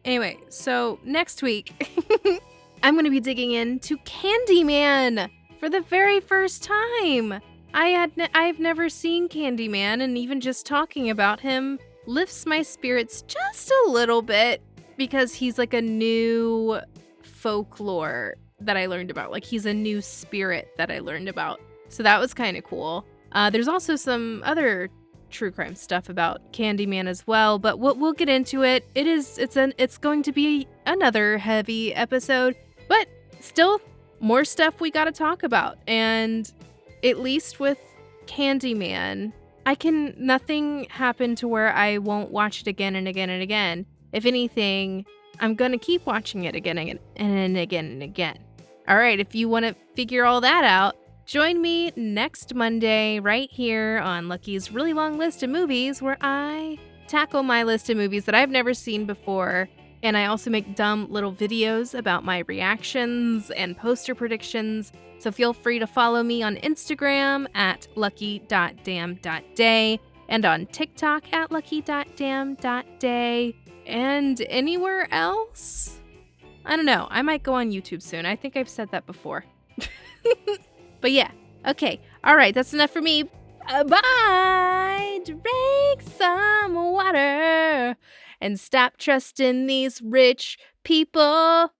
Anyway, so next week, I'm going to be digging into Candyman for the very first time. I've never seen Candyman, and even just talking about him lifts my spirits just a little bit because he's like a new folklore that I learned about. Like, he's a new spirit that I learned about. So that was kind of cool. There's also some other true crime stuff about Candyman as well, but we'll get into it. It's going to be another heavy episode, but still more stuff we got to talk about. And at least with Candyman, nothing happened to where I won't watch it again and again and again. If anything, I'm going to keep watching it again and again. All right, if you want to figure all that out, join me next Monday right here on Lucky's Really Long List of Movies, where I tackle my list of movies that I've never seen before. And I also make dumb little videos about my reactions and poster predictions. So feel free to follow me on Instagram at lucky.damn.day and on TikTok at lucky.damn.day. And anywhere else? I don't know. I might go on YouTube soon. I think I've said that before. But yeah. Okay. All right. That's enough for me. Bye. Drink some water and stop trusting these rich people.